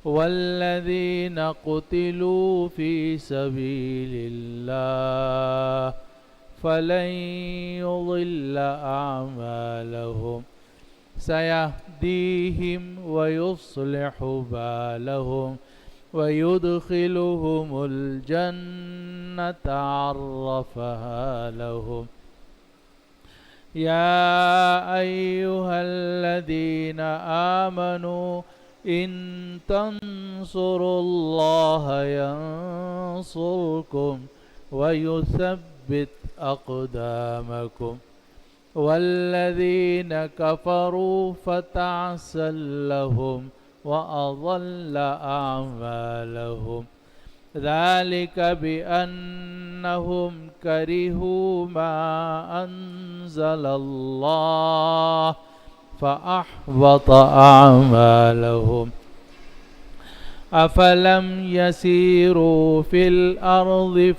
والذين قتلوا في سبيل الله فلن يضل أعمالهم سيهديهم ويصلح بالهم ويدخلهم الجنة عرفها لهم يا أيها الذين آمنوا إن تنصروا الله ينصركم ويثبت أقدامكم والذين كفروا فتعسا لهم وأضل أعمالهم ذلك بأنهم كرهوا ما أنزل الله فأحبط أعمالهم أفلم يسيروا في الأرض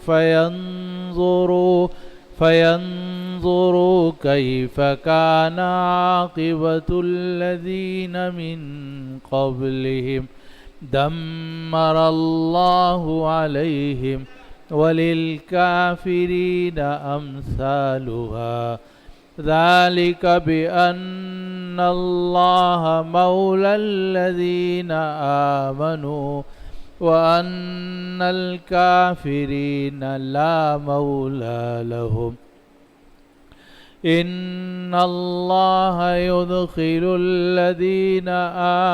فينظروا كيف كان عاقبة الذين من قبلهم دمر الله عليهم وللكافرين أمثالها ذلك بأن الله مولى الذين آمنوا وأن الكافرين لا مولى لهم إن الله يدخل الذين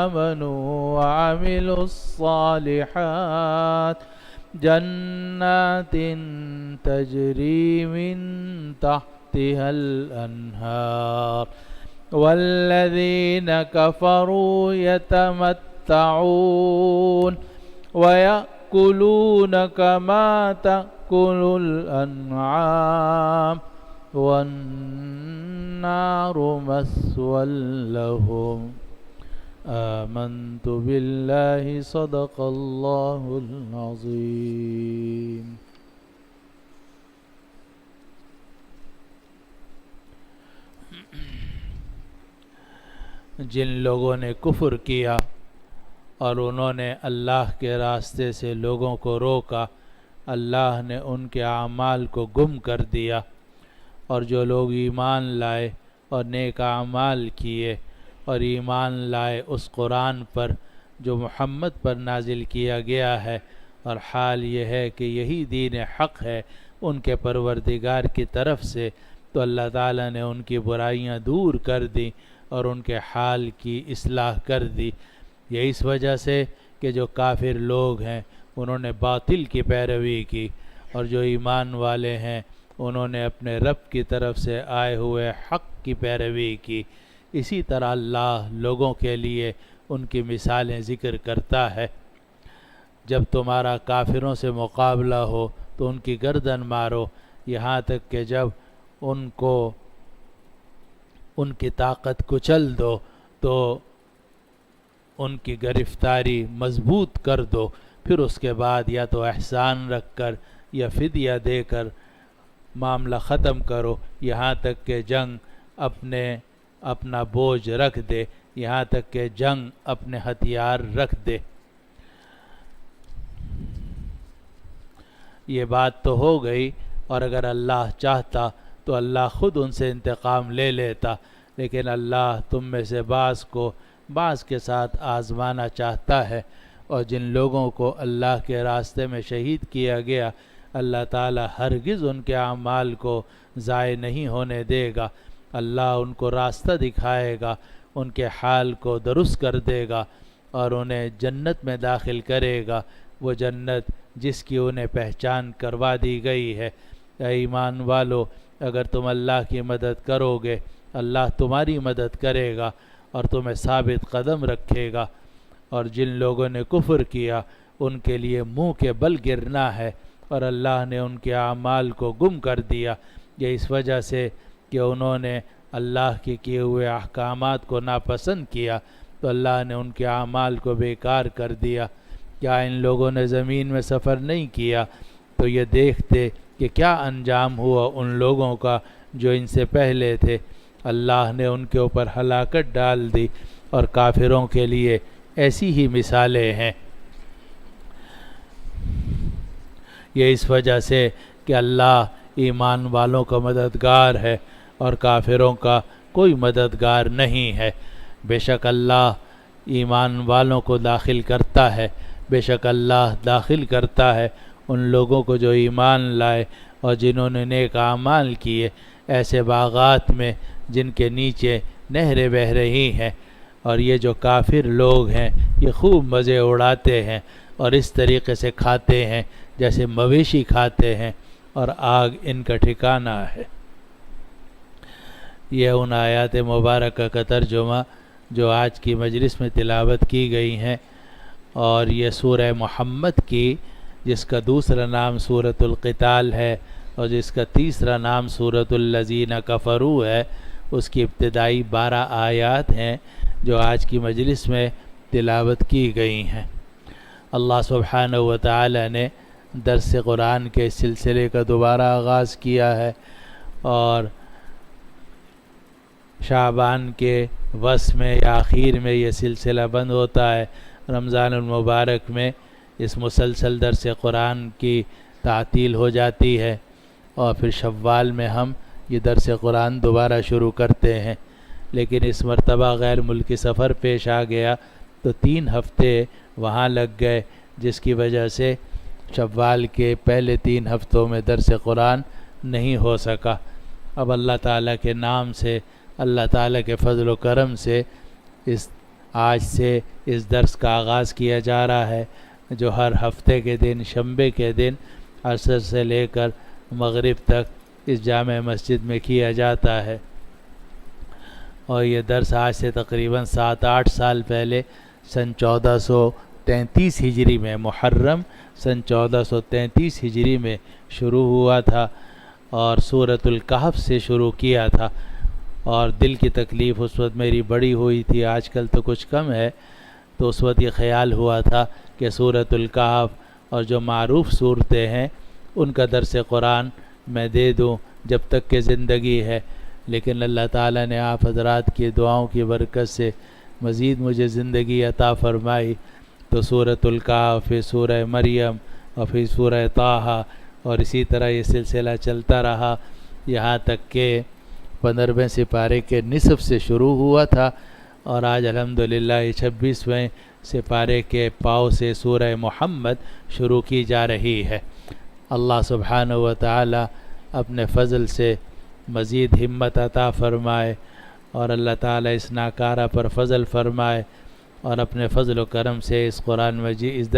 آمنوا وعملوا الصالحات جنات تجري من تحتها الأنهار والذين كفروا يتمتعون ويأكلون كما تأكل الأنعام والنار مثوى لهم آمنت بالله صدق الله العظيم. جن لوگوں نے کفر کیا اور انہوں نے اللہ کے راستے سے لوگوں کو روکا، اللہ نے ان کے اعمال کو گم کر دیا، اور جو لوگ ایمان لائے اور نیک اعمال کیے اور ایمان لائے اس قرآن پر جو محمد پر نازل کیا گیا ہے، اور حال یہ ہے کہ یہی دین حق ہے ان کے پروردگار کی طرف سے، تو اللہ تعالیٰ نے ان کی برائیاں دور کر دیں اور ان کے حال کی اصلاح کر دی. یہ اس وجہ سے کہ جو کافر لوگ ہیں انہوں نے باطل کی پیروی کی، اور جو ایمان والے ہیں انہوں نے اپنے رب کی طرف سے آئے ہوئے حق کی پیروی کی. اسی طرح اللہ لوگوں کے لیے ان کی مثالیں ذکر کرتا ہے. جب تمہارا کافروں سے مقابلہ ہو تو ان کی گردن مارو، یہاں تک کہ جب ان کو ان کی طاقت کچل دو تو ان کی گرفتاری مضبوط کر دو، پھر اس کے بعد یا تو احسان رکھ کر یا فدیہ دے کر معاملہ ختم کرو، یہاں تک کہ جنگ اپنا بوجھ رکھ دے، یہاں تک کہ جنگ اپنے ہتھیار رکھ دے. یہ بات تو ہو گئی، اور اگر اللہ چاہتا تو اللہ خود ان سے انتقام لے لیتا، لیکن اللہ تم میں سے بعض کو بعض کے ساتھ آزمانا چاہتا ہے. اور جن لوگوں کو اللہ کے راستے میں شہید کیا گیا، اللہ تعالی ہرگز ان کے اعمال کو ضائع نہیں ہونے دے گا. اللہ ان کو راستہ دکھائے گا، ان کے حال کو درست کر دے گا اور انہیں جنت میں داخل کرے گا، وہ جنت جس کی انہیں پہچان کروا دی گئی ہے. اے ایمان والو، اگر تم اللہ کی مدد کرو گے اللہ تمہاری مدد کرے گا اور تمہیں ثابت قدم رکھے گا. اور جن لوگوں نے کفر کیا ان کے لیے منہ کے بل گرنا ہے، اور اللہ نے ان کے اعمال کو گم کر دیا. یہ اس وجہ سے کہ انہوں نے اللہ کے کیے ہوئے احکامات کو ناپسند کیا، تو اللہ نے ان کے اعمال کو بیکار کر دیا. کیا ان لوگوں نے زمین میں سفر نہیں کیا تو یہ دیکھتے کہ کیا انجام ہوا ان لوگوں کا جو ان سے پہلے تھے. اللہ نے ان کے اوپر ہلاکت ڈال دی، اور کافروں کے لیے ایسی ہی مثالیں ہیں۔ یہ اس وجہ سے کہ اللہ ایمان والوں کا مددگار ہے اور کافروں کا کوئی مددگار نہیں ہے۔ بے شک اللہ ایمان والوں کو داخل کرتا ہے، بے شک اللہ داخل کرتا ہے ان لوگوں کو جو ایمان لائے اور جنہوں نے نیک اعمال کیے، ایسے باغات میں جن کے نیچے نہریں بہہ رہی ہیں۔ اور یہ جو کافر لوگ ہیں یہ خوب مزے اڑاتے ہیں اور اس طریقے سے کھاتے ہیں جیسے مویشی کھاتے ہیں، اور آگ ان کا ٹھکانہ ہے۔ یہ ان آیات مبارکہ کا ترجمہ جو آج کی مجلس میں تلاوت کی گئی ہیں، اور یہ سورہ محمد کی، جس کا دوسرا نام سورۃ القتال ہے اور جس کا تیسرا نام سورۃ الذین کفروا ہے، اس کی ابتدائی 12 آیات ہیں جو آج کی مجلس میں تلاوت کی گئی ہیں۔ اللہ سبحانہ و تعالی نے درس قرآن کے سلسلے کا دوبارہ آغاز کیا ہے، اور شعبان کے وسط میں یا آخر میں یہ سلسلہ بند ہوتا ہے۔ رمضان المبارک میں اس مسلسل درس قرآن کی تعطیل ہو جاتی ہے، اور پھر شوال میں ہم یہ درس قرآن دوبارہ شروع کرتے ہیں۔ لیکن اس مرتبہ غیر ملکی سفر پیش آ گیا تو 3 ہفتے وہاں لگ گئے، جس کی وجہ سے شوال کے پہلے 3 ہفتوں میں درس قرآن نہیں ہو سکا۔ اب اللہ تعالیٰ کے نام سے، اللہ تعالیٰ کے فضل و کرم سے آج سے اس درس کا آغاز کیا جا رہا ہے، جو ہر ہفتے کے دن شنبے کے دن عصر سے لے کر مغرب تک اس جامع مسجد میں کیا جاتا ہے۔ اور یہ درس آج سے تقریباً 7-8 سال پہلے سن 1433 ہجری میں، محرم سن 1433 ہجری میں شروع ہوا تھا، اور سورۃ الکہف سے شروع کیا تھا۔ اور دل کی تکلیف اس وقت میری بڑی ہوئی تھی، آج کل تو کچھ کم ہے، تو اس وقت یہ خیال ہوا تھا کہ سورۃ الکہف اور جو معروف صورتیں ہیں ان کا درس قرآن میں دے دوں جب تک کہ زندگی ہے، لیکن اللہ تعالیٰ نے آپ حضرات کی دعاؤں کی برکت سے مزید مجھے زندگی عطا فرمائی، تو سورۃ الکہف، پھر سورہ مریم، اور پھر سورہ طٰہٰ، اور اسی طرح یہ سلسلہ چلتا رہا یہاں تک کہ 15ویں سپارے کے نصف سے شروع ہوا تھا، اور آج الحمدللہ 26ویں سپارے کے پاؤ سے سورہ محمد شروع کی جا رہی ہے۔ اللہ سبحانہ و تعالی اپنے فضل سے مزید ہمت عطا فرمائے، اور اللہ تعالی اس ناکارہ پر فضل فرمائے، اور اپنے فضل و کرم سے اس قرآن مجید اس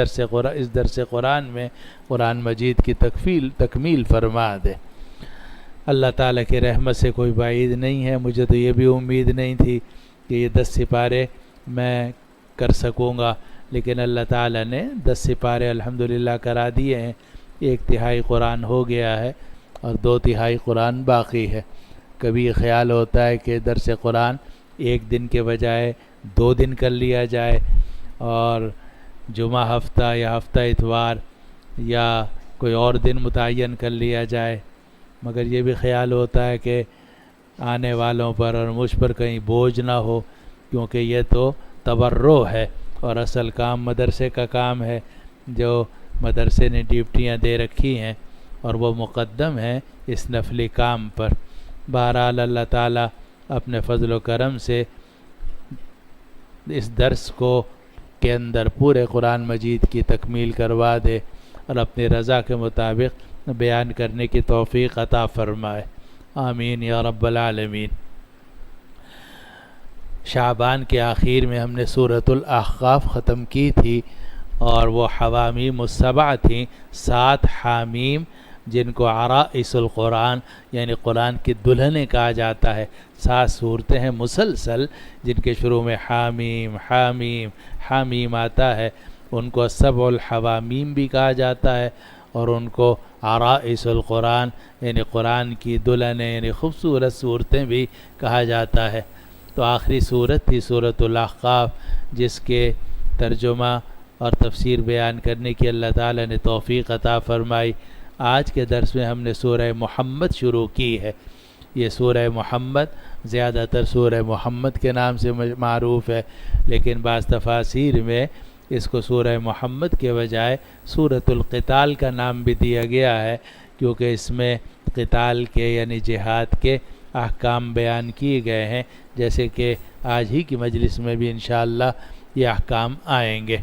درس قرآن میں قرآن مجید کی تکمیل فرما دے۔ اللہ تعالیٰ کی رحمت سے کوئی بعید نہیں ہے، مجھے تو یہ بھی امید نہیں تھی کہ یہ 10 سپارے میں کر سکوں گا، لیکن اللہ تعالیٰ نے 10 سپارے الحمدللہ کرا دیے ہیں۔ 1/3 قرآن ہو گیا ہے اور 2/3 قرآن باقی ہے۔ کبھی یہ خیال ہوتا ہے کہ درس قرآن 1 دن کے بجائے 2 دن کر لیا جائے، اور جمعہ ہفتہ یا ہفتہ اتوار یا کوئی اور دن متعین کر لیا جائے، مگر یہ بھی خیال ہوتا ہے کہ آنے والوں پر اور مجھ پر کہیں بوجھ نہ ہو، کیونکہ یہ تو تبرع ہے اور اصل کام مدرسے کا کام ہے، جو مدرسے نے ڈیوٹیاں دے رکھی ہیں، اور وہ مقدم ہیں اس نفلی کام پر۔ بہرحال اللہ تعالیٰ اپنے فضل و کرم سے اس درس کے اندر پورے قرآن مجید کی تکمیل کروا دے، اور اپنی رضا کے مطابق بیان کرنے کی توفیق عطا فرمائے، آمین یا رب العالمین۔ شعبان کے آخر میں ہم نے سورۃ الاحقاف ختم کی تھی، اور وہ حوامیم السبع تھیں، 7 حامیم جن کو عرائس القرآن یعنی قرآن کی دلہنیں کہا جاتا ہے۔ 7 صورتیں ہیں مسلسل جن کے شروع میں حامیم حامیم حامیم آتا ہے، ان کو سبع الحوامیم بھی کہا جاتا ہے، اور ان کو عرائس القرآن یعنی قرآن کی دلہنیں یعنی خوبصورت صورتیں بھی کہا جاتا ہے۔ تو آخری صورت تھی سورۃ الاحقاف، جس کے ترجمہ اور تفسیر بیان کرنے کی اللہ تعالی نے توفیق عطا فرمائی۔ آج کے درس میں ہم نے سورہ محمد شروع کی ہے۔ یہ سورہ محمد زیادہ تر سورہ محمد کے نام سے معروف ہے، لیکن بعض تفاسیر میں اس کو سورہ محمد کے بجائے سورۃ القتال کا نام بھی دیا گیا ہے، کیونکہ اس میں قتال کے یعنی جہاد کے احکام بیان کیے گئے ہیں، جیسے کہ آج ہی کی مجلس میں بھی انشاءاللہ یہ احکام آئیں گے۔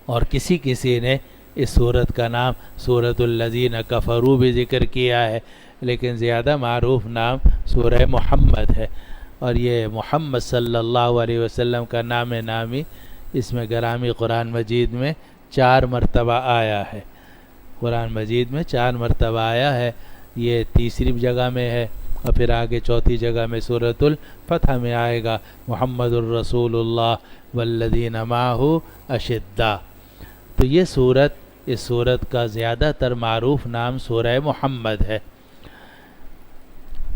اور کسی نے اس سورت کا نام سورۃ الذین کفروا بھی ذکر کیا ہے، لیکن زیادہ معروف نام سورہ محمد ہے۔ اور یہ محمد صلی اللہ علیہ وسلم کا نام نامی اس میں گرامی قرآن مجید میں 4 مرتبہ آیا ہے، قرآن مجید میں 4 مرتبہ آیا ہے۔ یہ تیسری جگہ میں ہے، اور پھر آگے چوتھی جگہ میں سورۃ الفتح میں آئے گا محمد الرسول اللہ والذین معہ اشداء۔ تو یہ اس سورت کا زیادہ تر معروف نام سورہ محمد ہے۔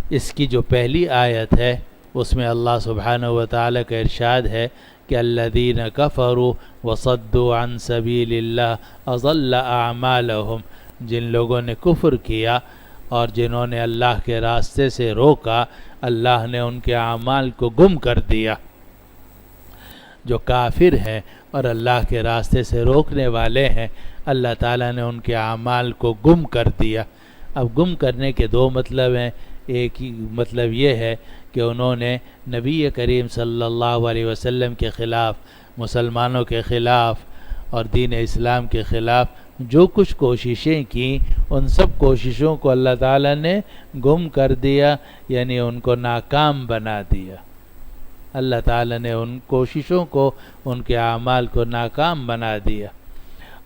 اس کی جو پہلی آیت ہے اس میں اللہ سبحانہ وتعالی کا ارشاد ہے کہ الذین کفروا وصدوا عن سبیل اللہ اضل اعمالہم، جن لوگوں نے کفر کیا اور جنہوں نے اللہ کے راستے سے روکا، اللہ نے ان کے اعمال کو گم کر دیا۔ جو کافر ہیں اور اللہ کے راستے سے روکنے والے ہیں، اللہ تعالیٰ نے ان کے اعمال کو گم کر دیا۔ اب گم کرنے کے 2 مطلب ہیں۔ ایک ہی مطلب یہ ہے کہ انہوں نے نبی کریم صلی اللہ علیہ وسلم کے خلاف، مسلمانوں کے خلاف اور دین اسلام کے خلاف جو کچھ کوششیں کیں، ان سب کوششوں کو اللہ تعالیٰ نے گم کر دیا، یعنی ان کو ناکام بنا دیا۔ اللہ تعالیٰ نے ان کوششوں کو، ان کے اعمال کو ناکام بنا دیا۔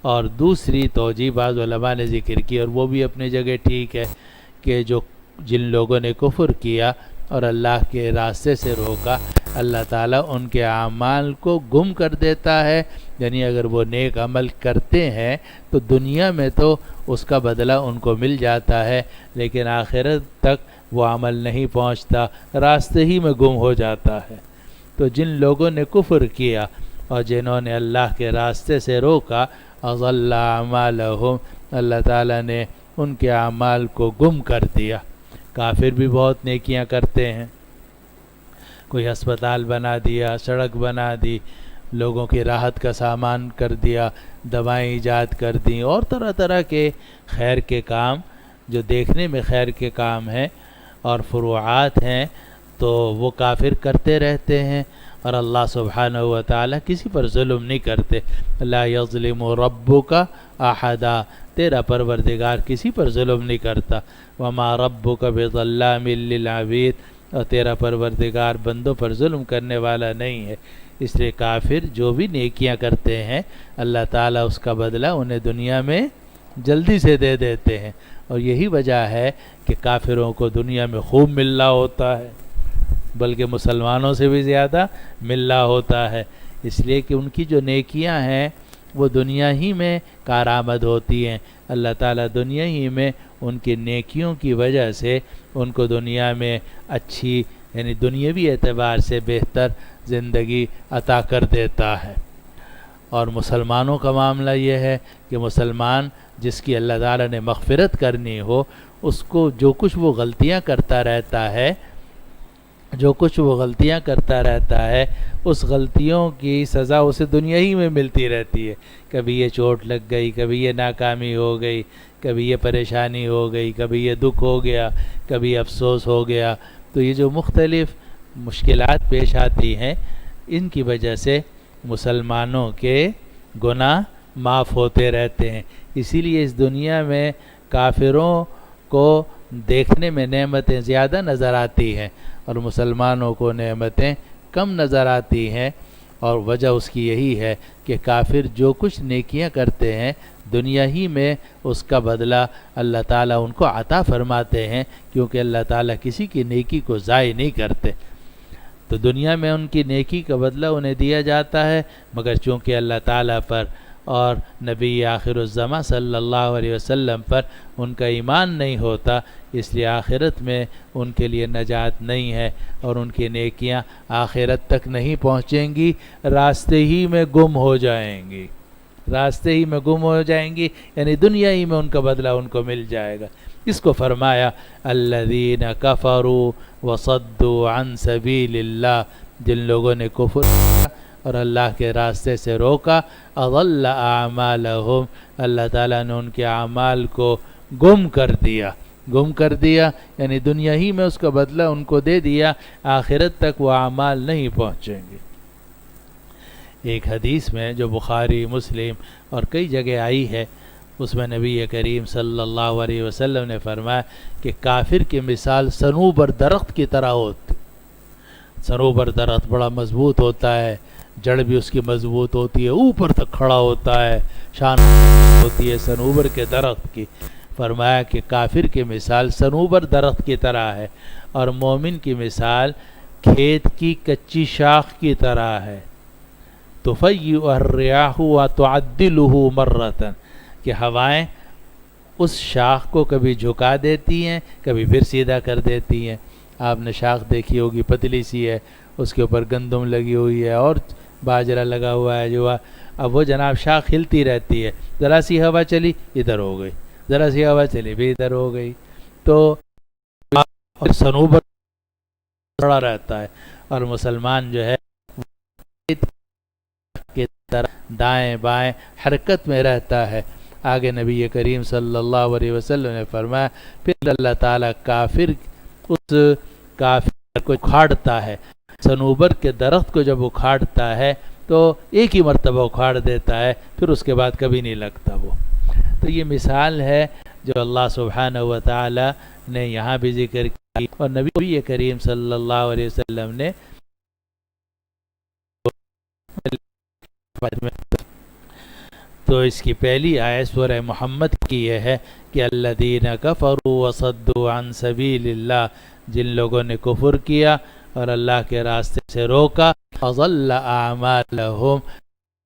اور دوسری توجیہ بعض علماء نے ذکر کی، اور وہ بھی اپنی جگہ ٹھیک ہے، کہ جن لوگوں نے کفر کیا اور اللہ کے راستے سے روکا، اللہ تعالیٰ ان کے اعمال کو گم کر دیتا ہے۔ یعنی اگر وہ نیک عمل کرتے ہیں تو دنیا میں تو اس کا بدلہ ان کو مل جاتا ہے، لیکن آخرت تک وہ عمل نہیں پہنچتا، راستے ہی میں گم ہو جاتا ہے۔ تو جن لوگوں نے کفر کیا اور جنہوں نے اللہ کے راستے سے روکا، اضل اعمالہم، اللہ تعالیٰ نے ان کے اعمال کو گم کر دیا۔ کافر بھی بہت نیکیاں کرتے ہیں، کوئی ہسپتال بنا دیا، سڑک بنا دی، لوگوں کی راحت کا سامان کر دیا، دوائیں ایجاد کر دیں، اور طرح طرح کے خیر کے کام جو دیکھنے میں خیر کے کام ہیں اور فروعات ہیں، تو وہ کافر کرتے رہتے ہیں۔ اور اللہ سبحانہ و تعالیٰ کسی پر ظلم نہیں کرتے۔ لا یظلم ربک احدا، تیرا پروردگار کسی پر ظلم نہیں کرتا۔ وما ربک بظلام للعبید، اور تیرا پروردگار بندوں پر ظلم کرنے والا نہیں ہے۔ اس لیے کافر جو بھی نیکیاں کرتے ہیں، اللہ تعالیٰ اس کا بدلہ انہیں دنیا میں جلدی سے دے دیتے ہیں۔ اور یہی وجہ ہے کہ کافروں کو دنیا میں خوب مل رہا ہوتا ہے، بلکہ مسلمانوں سے بھی زیادہ مل رہا ہوتا ہے، اس لیے کہ ان کی جو نیکیاں ہیں وہ دنیا ہی میں کارآمد ہوتی ہیں۔ اللہ تعالیٰ دنیا ہی میں ان کی نیکیوں کی وجہ سے ان کو دنیا میں اچھی، یعنی دنیاوی اعتبار سے بہتر زندگی عطا کر دیتا ہے۔ اور مسلمانوں کا معاملہ یہ ہے کہ مسلمان جس کی اللہ تعالیٰ نے مغفرت کرنی ہو، اس کو جو کچھ وہ غلطیاں کرتا رہتا ہے، اس غلطیوں کی سزا اسے دنیا ہی میں ملتی رہتی ہے۔ کبھی یہ چوٹ لگ گئی، کبھی یہ ناکامی ہو گئی، کبھی یہ پریشانی ہو گئی، کبھی یہ دکھ ہو گیا، کبھی افسوس ہو گیا۔ تو یہ جو مختلف مشکلات پیش آتی ہیں، ان کی وجہ سے مسلمانوں کے گناہ معاف ہوتے رہتے ہیں۔ اسی لیے اس دنیا میں کافروں کو دیکھنے میں نعمتیں زیادہ نظر آتی ہیں اور مسلمانوں کو نعمتیں کم نظر آتی ہیں، اور وجہ اس کی یہی ہے کہ کافر جو کچھ نیکیاں کرتے ہیں دنیا ہی میں اس کا بدلہ اللہ تعالیٰ ان کو عطا فرماتے ہیں، کیونکہ اللہ تعالیٰ کسی کی نیکی کو ضائع نہیں کرتے۔ تو دنیا میں ان کی نیکی کا بدلہ انہیں دیا جاتا ہے، مگر چونکہ اللہ تعالیٰ پر اور نبی آخر الزماں صلی اللہ علیہ وسلم پر ان کا ایمان نہیں ہوتا، اس لیے آخرت میں ان کے لیے نجات نہیں ہے، اور ان کی نیکیاں آخرت تک نہیں پہنچیں گی، راستے ہی میں گم ہو جائیں گی، یعنی دنیا ہی میں ان کا بدلہ ان کو مل جائے گا۔ اس کو فرمایا الذین کفروا وصدوا عن سبیل اللہ، جن لوگوں نے کفر کیا اور اللہ کے راستے سے روکا، اضل اعمالہم، اللہ تعالیٰ نے ان کے اعمال کو گم کر دیا، گم کر دیا یعنی دنیا ہی میں اس کا بدلہ ان کو دے دیا، آخرت تک وہ اعمال نہیں پہنچیں گے۔ ایک حدیث میں جو بخاری، مسلم اور کئی جگہ آئی ہے، اس میں نبی کریم صلی اللہ علیہ وسلم نے فرمایا کہ کافر کی مثال صنوبر درخت کی طرح ہوتی۔ صنوبر درخت بڑا مضبوط ہوتا ہے، جڑ بھی اس کی مضبوط ہوتی ہے، اوپر تک کھڑا ہوتا ہے، شان ہوتی ہے صنوبر کے درخت کی۔ فرمایا کہ کافر کی مثال صنوبر درخت کی طرح ہے، اور مومن کی مثال کھیت کی کچی شاخ کی طرح ہے۔ تفیء الرياح وتعدله مرة، کہ ہوائیں اس شاخ کو کبھی جھکا دیتی ہیں، کبھی پھر سیدھا کر دیتی ہیں۔ آپ نے شاخ دیکھی ہوگی، پتلی سی ہے، اس کے اوپر گندم لگی ہوئی ہے اور باجرہ لگا ہوا ہے، جو اب وہ جناب شاخ ہلتی رہتی ہے، ذرا سی ہوا چلی ادھر ہو گئی، ذرا سی ہوا چلی بھی ادھر ہو گئی، تو صنوبر کھڑا رہتا ہے، اور مسلمان جو ہے کی طرح دائیں بائیں حرکت میں رہتا ہے۔ آگے نبی کریم صلی اللہ علیہ وسلم نے فرمایا پھر اللہ تعالیٰ اس کافر کو اکھاڑتا ہے، صنوبر کے درخت کو جب اکھاڑتا ہے تو ایک ہی مرتبہ اکھاڑ دیتا ہے، پھر اس کے بعد کبھی نہیں لگتا وہ۔ تو یہ مثال ہے جو اللہ سبحانہ و تعالیٰ نے یہاں بھی ذکر کی، اور نبی کریم صلی اللہ علیہ وسلم نے تو اس کی پہلی آیت سورہ محمد کی یہ ہے کہ الذین کفروا وصدوا عن سبیل اللہ، جن لوگوں نے کفر کیا اور اللہ کے راستے سے روکا، اضل اعمالہم،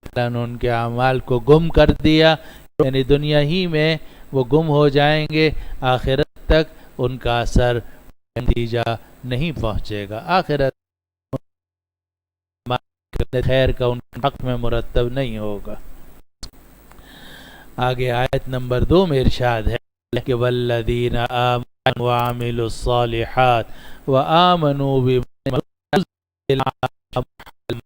اللہ نے ان کے اعمال کو گم کر دیا، یعنی دنیا ہی میں وہ گم ہو جائیں گے، آخرت تک ان کا اثر نتیجہ نہیں پہنچے گا، آخرت خیر کا ان کے حق میں مرتب نہیں ہوگا۔ آگے آیت نمبر 2 میں ارشاد ہے کہ والذین آمنوا وعملوا الصالحات وآمنوا بما انزل على محمد،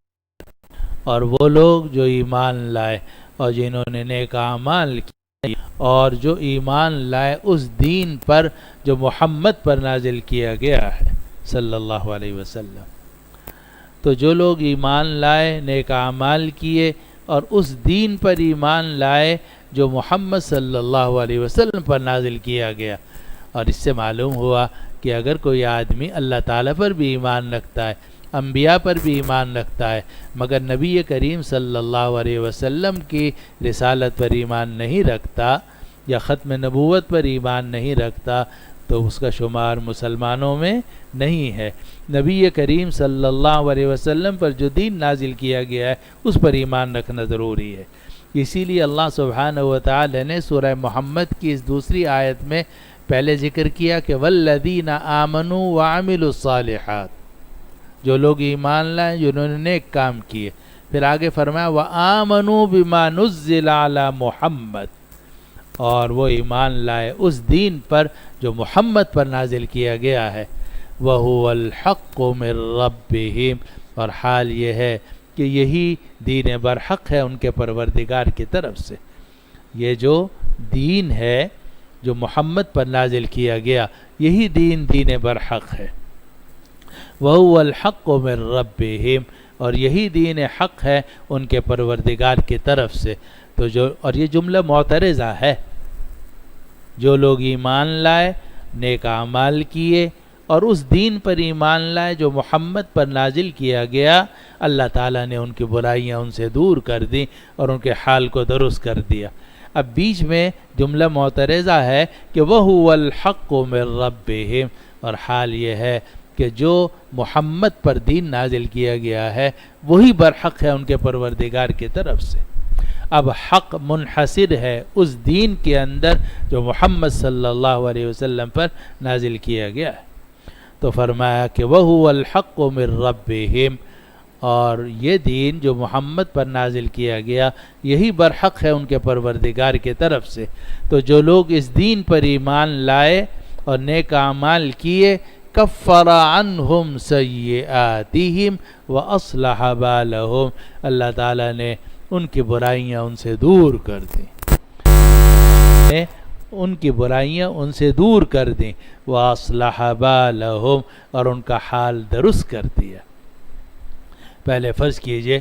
اور وہ لوگ جو ایمان لائے اور جنہوں نے نیک اعمال کیے اور جو ایمان لائے اس دین پر جو محمد پر نازل کیا گیا ہے صلی اللہ علیہ وسلم۔ تو جو لوگ ایمان لائے، نیک اعمال کیے اور اس دین پر ایمان لائے جو محمد صلی اللہ علیہ وسلم پر نازل کیا گیا، اور اس سے معلوم ہوا کہ اگر کوئی آدمی اللہ تعالیٰ پر بھی ایمان رکھتا ہے، انبیاء پر بھی ایمان رکھتا ہے، مگر نبی کریم صلی اللہ علیہ وسلم کی رسالت پر ایمان نہیں رکھتا یا ختم نبوت پر ایمان نہیں رکھتا، تو اس کا شمار مسلمانوں میں نہیں ہے۔ نبی کریم صلی اللہ علیہ وسلم پر جو دین نازل کیا گیا ہے اس پر ایمان رکھنا ضروری ہے۔ اسی لیے اللہ سبحانہ و تعالی نے سورہ محمد کی اس دوسری آیت میں پہلے ذکر کیا کہ والذین آمنوا وعملوا الصالحات، جو لوگ ایمان لائے جنہوں نے نیک کام کیے، پھر آگے فرمایا وآمنوا بما نزل علی محمد، اور وہ ایمان لائے اس دین پر جو محمد پر نازل کیا گیا ہے، وَهُوَ الْحَقُّ مِنْ رَبِّهِمْ، اور حال یہ ہے کہ یہی دین برحق ہے ان کے پروردگار کی طرف سے۔ یہ جو دین ہے جو محمد پر نازل کیا گیا، یہی دین برحق ہے۔ وَهُوَ الْحَقُّ مِنْ رَبِّهِمْ، اور یہی دین حق ہے ان کے پروردگار کی طرف سے۔ تو اور یہ جملہ معترضہ ہے، جو لوگ ایمان لائے، نیک اعمال کیے اور اس دین پر ایمان لائے جو محمد پر نازل کیا گیا، اللہ تعالیٰ نے ان کی برائیاں ان سے دور کر دیں اور ان کے حال کو درست کر دیا۔ اب بیچ میں جملہ معترضہ ہے کہ وَهُوَ الْحَقُّ مِنْ رَبِّهِمْ، اور حال یہ ہے کہ جو محمد پر دین نازل کیا گیا ہے وہی برحق ہے ان کے پروردگار کی طرف سے۔ اب حق منحصر ہے اس دین کے اندر جو محمد صلی اللہ علیہ وسلم پر نازل کیا گیا ہے۔ تو فرمایا کہ وَهُوَ الْحَقُّ مِنْ رَبِّهِمْ، اور یہ دین جو محمد پر نازل کیا گیا یہی برحق ہے ان کے پروردگار کی طرف سے. تو جو لوگ اس دین پر ایمان لائے اور نیک اعمال کیے کفر عنہم سیئاتہم واصلح بالہم، اللہ تعالیٰ نے ان کی برائیاں ان سے دور کر دیں، ان کی برائیاں ان سے دور کر دیں. واصلح بالہم، اور ان کا حال درست کر دیا. پہلے فرض کیجئے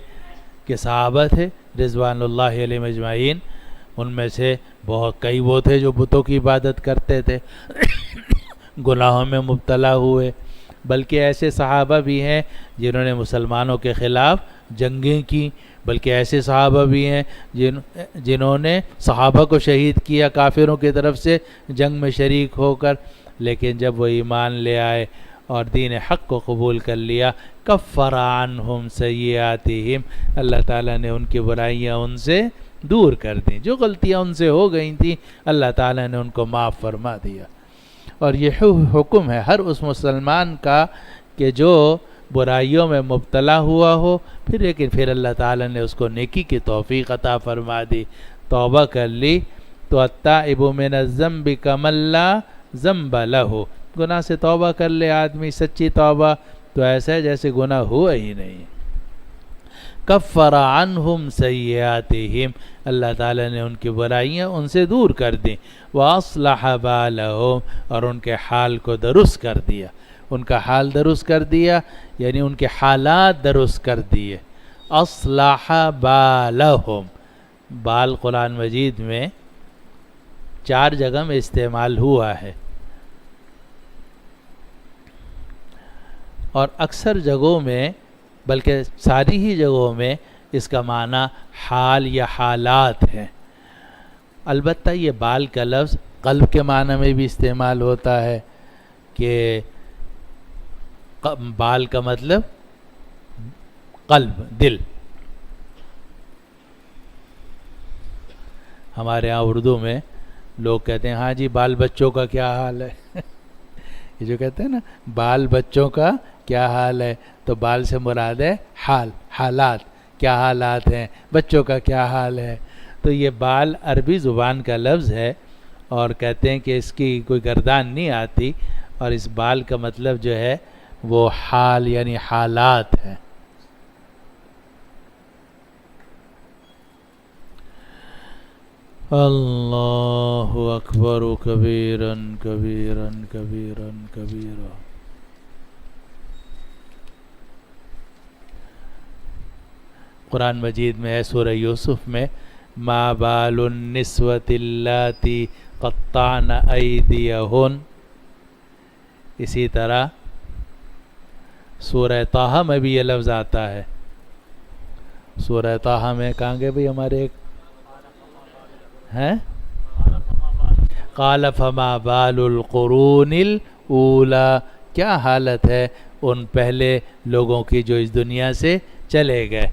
کہ صحابہ تھے رضوان اللہ علیہم اجمعین، ان میں سے بہت کئی وہ تھے جو بتوں کی عبادت کرتے تھے، گناہوں میں مبتلا ہوئے، بلکہ ایسے صحابہ بھی ہیں جنہوں نے مسلمانوں کے خلاف جنگیں کی، بلکہ ایسے صحابہ بھی ہیں جنہوں نے صحابہ کو شہید کیا کافروں کی طرف سے جنگ میں شریک ہو کر. لیکن جب وہ ایمان لے آئے اور دین حق کو قبول کر لیا کفر عنہم سیئاتہم، اللہ تعالیٰ نے ان کی برائیاں ان سے دور کر دیں. جو غلطیاں ان سے ہو گئی تھیں اللہ تعالیٰ نے ان کو معاف فرما دیا. اور یہ حکم ہے ہر اس مسلمان کا کہ جو برائیوں میں مبتلا ہوا ہو پھر اللہ تعالیٰ نے اس کو نیکی کی توفیق عطا فرما دی، توبہ کر لی تو التائب من الذنب کمن لا ذنب لہ، گناہ سے توبہ کر لے آدمی سچی توبہ تو ایسا ہے جیسے گناہ ہوا ہی نہیں. کفر عنہم سیئاتہم، اللہ تعالیٰ نے ان کی برائیاں ان سے دور کر دیں. واصلح بالہم، اور ان کے حال کو درست کر دیا. ان کا حال درست کر دیا یعنی ان کے حالات درست کر دیے. اصلح بالہم، بال قرآن مجید میں 4 جگہ میں استعمال ہوا ہے، اور اکثر جگہوں میں بلکہ ساری ہی جگہوں میں اس کا معنی حال یا حالات ہے. البتہ یہ بال کا لفظ قلب کے معنی میں بھی استعمال ہوتا ہے کہ بال کا مطلب قلب، دل. ہمارے ہاں اردو میں لوگ کہتے ہیں ہاں جی بال بچوں کا کیا حال ہے یہ جو کہتے ہیں نا بال بچوں کا کیا حال ہے، تو بال سے مراد ہے حالات، کیا حالات ہیں، بچوں کا کیا حال ہے. تو یہ بال عربی زبان کا لفظ ہے اور کہتے ہیں کہ اس کی کوئی گردان نہیں آتی، اور اس بال کا مطلب جو ہے وہ حال یعنی حالات ہے. اللہ اکبر کبیرن کبیرن کبیرن کبیرا. قرآن مجید میں ہے سورہ یوسف میں ما بال النسوۃ اللاتی قطعن ایدیہن. اسی طرح سورہ طٰہٰ میں بھی یہ لفظ آتا ہے. سورہ طٰہٰ میں کہاں گے بھئی ہمارے ایک ہیں قال فما بال القرون الاولی، کیا حالت ہے ان پہلے لوگوں کی جو اس دنیا سے چلے گئے.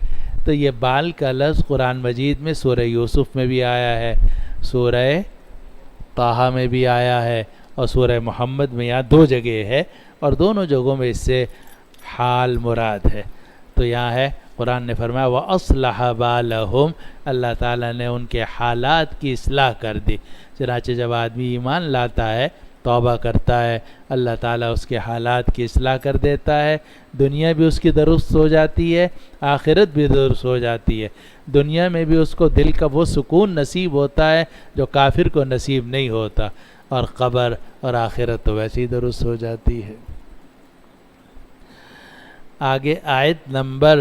تو یہ بال کا لفظ قرآن مجید میں سورہ یوسف میں بھی آیا ہے، سورہ طٰہٰ میں بھی آیا ہے، اور سورہ محمد میں یہاں 2 جگہ ہے، اور دونوں جگہوں میں اس سے حال مراد ہے. تو یہاں ہے قرآن نے فرمایا وَأَصْلَحَ بَالَهُمْ، اللہ تعالیٰ نے ان کے حالات کی اصلاح کر دی. چنانچہ جب آدمی ایمان لاتا ہے توبہ کرتا ہے اللہ تعالیٰ اس کے حالات کی اصلاح کر دیتا ہے، دنیا بھی اس کی درست ہو جاتی ہے، آخرت بھی درست ہو جاتی ہے. دنیا میں بھی اس کو دل کا وہ سکون نصیب ہوتا ہے جو کافر کو نصیب نہیں ہوتا، اور قبر اور آخرت تو ویسے ہی درست ہو جاتی ہے. آگے آیت نمبر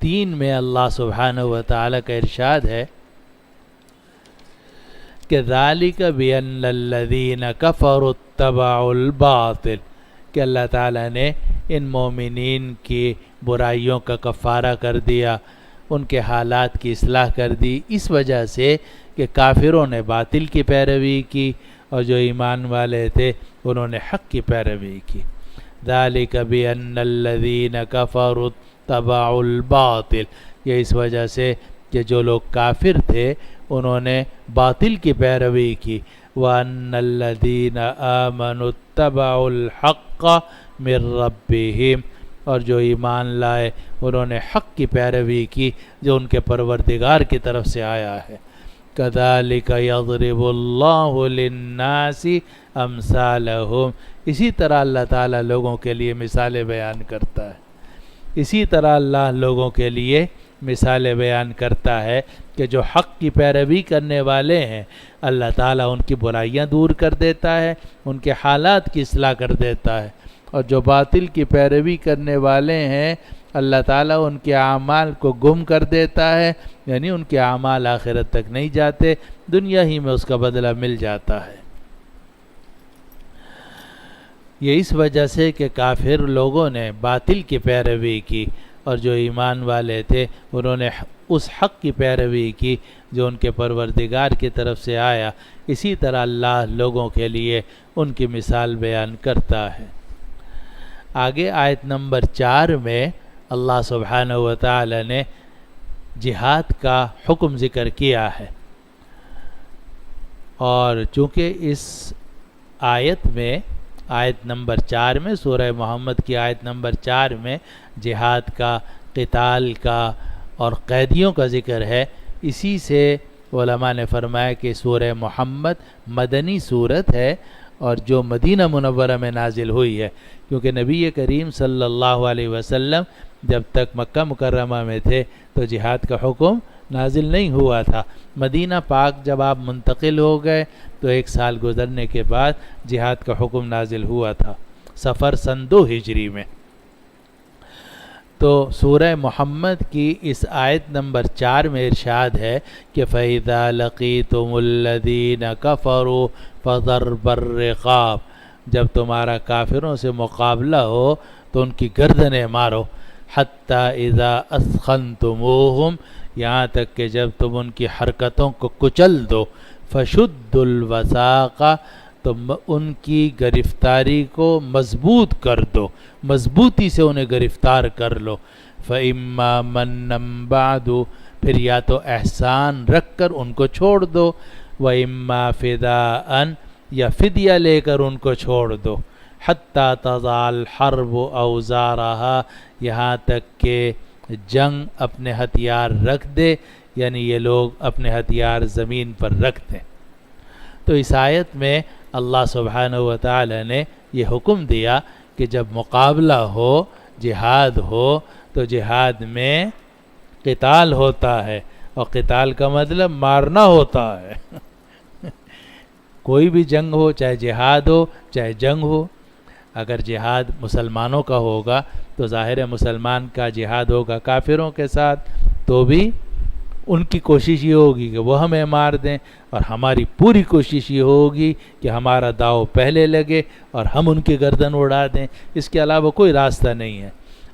3 میں اللہ سبحانہ و تعالیٰ کا ارشاد ہے کہ ذَلِكَ بِأَنَّ الَّذِينَ كَفَرُوا اتَّبَعُوا الْبَاطِلَ، کہ اللہ تعالیٰ نے ان مومنین کی برائیوں کا کفارہ کر دیا، ان کے حالات کی اصلاح کر دی، اس وجہ سے کہ کافروں نے باطل کی پیروی کی اور جو ایمان والے تھے انہوں نے حق کی پیروی کی. ذَلِكَ بِأَنَّ الَّذِينَ كَفَرُوا اتَّبَعُوا الْبَاطِلَ، یہ اس وجہ سے کہ جو لوگ کافر تھے انہوں نے باطل کی پیروی کی. وَأَنَّ الَّذِينَ آمَنُوا اتَّبَعُوا الْحَقَّ مِن رَّبِّهِمْ، اور جو ایمان لائے انہوں نے حق کی پیروی کی جو ان کے پروردگار کی طرف سے آیا ہے۔ کذالک یضرب اللہ للناس امثالہم، اسی طرح اللہ تعالیٰ لوگوں کے لیے مثالیں بیان کرتا ہے، اسی طرح اللہ لوگوں کے لیے مثالیں بیان کرتا ہے کہ جو حق کی پیروی کرنے والے ہیں اللہ تعالیٰ ان کی برائیاں دور کر دیتا ہے، ان کے حالات کی اصلاح کر دیتا ہے، اور جو باطل کی پیروی کرنے والے ہیں اللہ تعالیٰ ان کے اعمال کو گم کر دیتا ہے، یعنی ان کے اعمال آخرت تک نہیں جاتے، دنیا ہی میں اس کا بدلہ مل جاتا ہے۔ یہ اس وجہ سے کہ کافر لوگوں نے باطل کی پیروی کی اور جو ایمان والے تھے انہوں نے اس حق کی پیروی کی جو ان کے پروردگار کی طرف سے آیا، اسی طرح اللہ لوگوں کے لیے ان کی مثال بیان کرتا ہے۔ آگے آیت نمبر 4 میں اللہ سبحانہ و تعالی نے جہاد کا حکم ذکر کیا ہے، اور چونکہ اس آیت میں آیت نمبر 4 میں سورہ محمد کی آیت نمبر 4 میں جہاد کا، قتال کا اور قیدیوں کا ذکر ہے، اسی سے علماء نے فرمایا کہ سورہ محمد مدنی سورت ہے اور جو مدینہ منورہ میں نازل ہوئی ہے، کیونکہ نبی کریم صلی اللہ علیہ وسلم جب تک مکہ مکرمہ میں تھے تو جہاد کا حکم نازل نہیں ہوا تھا۔ مدینہ پاک جب آپ منتقل ہو گئے تو 1 سال گزرنے کے بعد جہاد کا حکم نازل ہوا تھا، سفر سن 2 ہجری میں۔ تو سورہ محمد کی اس آیت نمبر 4 میں ارشاد ہے کہ فَإِذَا لَقِيتُمُ الَّذِينَ كَفَرُوا فَضَرْبَ الرِّقَابِ، جب تمہارا کافروں سے مقابلہ ہو تو ان کی گردنیں مارو، حَتَّى إِذَا أَثْخَنْتُمُوهُمْ، یہاں تک کہ جب تم ان کی حرکتوں کو کچل دو، فَشُدُّوا الْوَثَاقَ، تم ان کی گرفتاری کو مضبوط کر دو، مضبوطی سے انہیں گرفتار کر لو، فَإِمَّا مَنًّا بَعْدُ، پھر یا تو احسان رکھ کر ان کو چھوڑ دو، وَإِمَّا فِدَاءً، یا فدیہ لے کر ان کو چھوڑ دو، حَتَّى تَضَعَ الْحَرْبُ أَوْزَارَهَا، یہاں تک کہ جنگ اپنے ہتھیار رکھ دے، یعنی یہ لوگ اپنے ہتھیار زمین پر رکھ دیں۔ تو اس آیت میں اللہ سبحانہ و تعالی نے یہ حکم دیا کہ جب مقابلہ ہو، جہاد ہو، تو جہاد میں قتال ہوتا ہے، اور قتال کا مطلب مارنا ہوتا ہے۔ کوئی بھی جنگ ہو، چاہے جہاد ہو چاہے جنگ ہو، اگر جہاد مسلمانوں کا ہوگا تو ظاہر ہے مسلمان کا جہاد ہوگا کافروں کے ساتھ، تو بھی ان کی کوشش یہ ہوگی کہ وہ ہمیں مار دیں، اور ہماری پوری کوشش یہ ہوگی کہ ہمارا داؤ پہلے لگے اور ہم ان کی گردن اڑا دیں، اس کے علاوہ کوئی راستہ نہیں ہے۔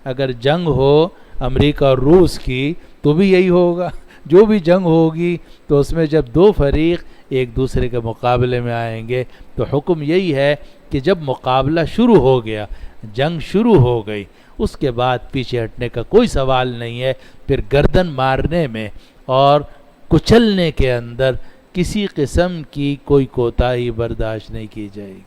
اگر جنگ ہو امریکہ اور روس کی تو بھی یہی ہوگا، جو بھی جنگ ہوگی تو اس میں جب 2 فریق ایک دوسرے کے مقابلے میں آئیں گے تو حکم یہی ہے کہ جب مقابلہ شروع ہو گیا، جنگ شروع ہو گئی، اس کے بعد پیچھے ہٹنے کا کوئی سوال نہیں ہے، پھر گردن مارنے میں اور کچلنے کے اندر کسی قسم کی کوئی کوتاہی برداشت نہیں کی جائے گی۔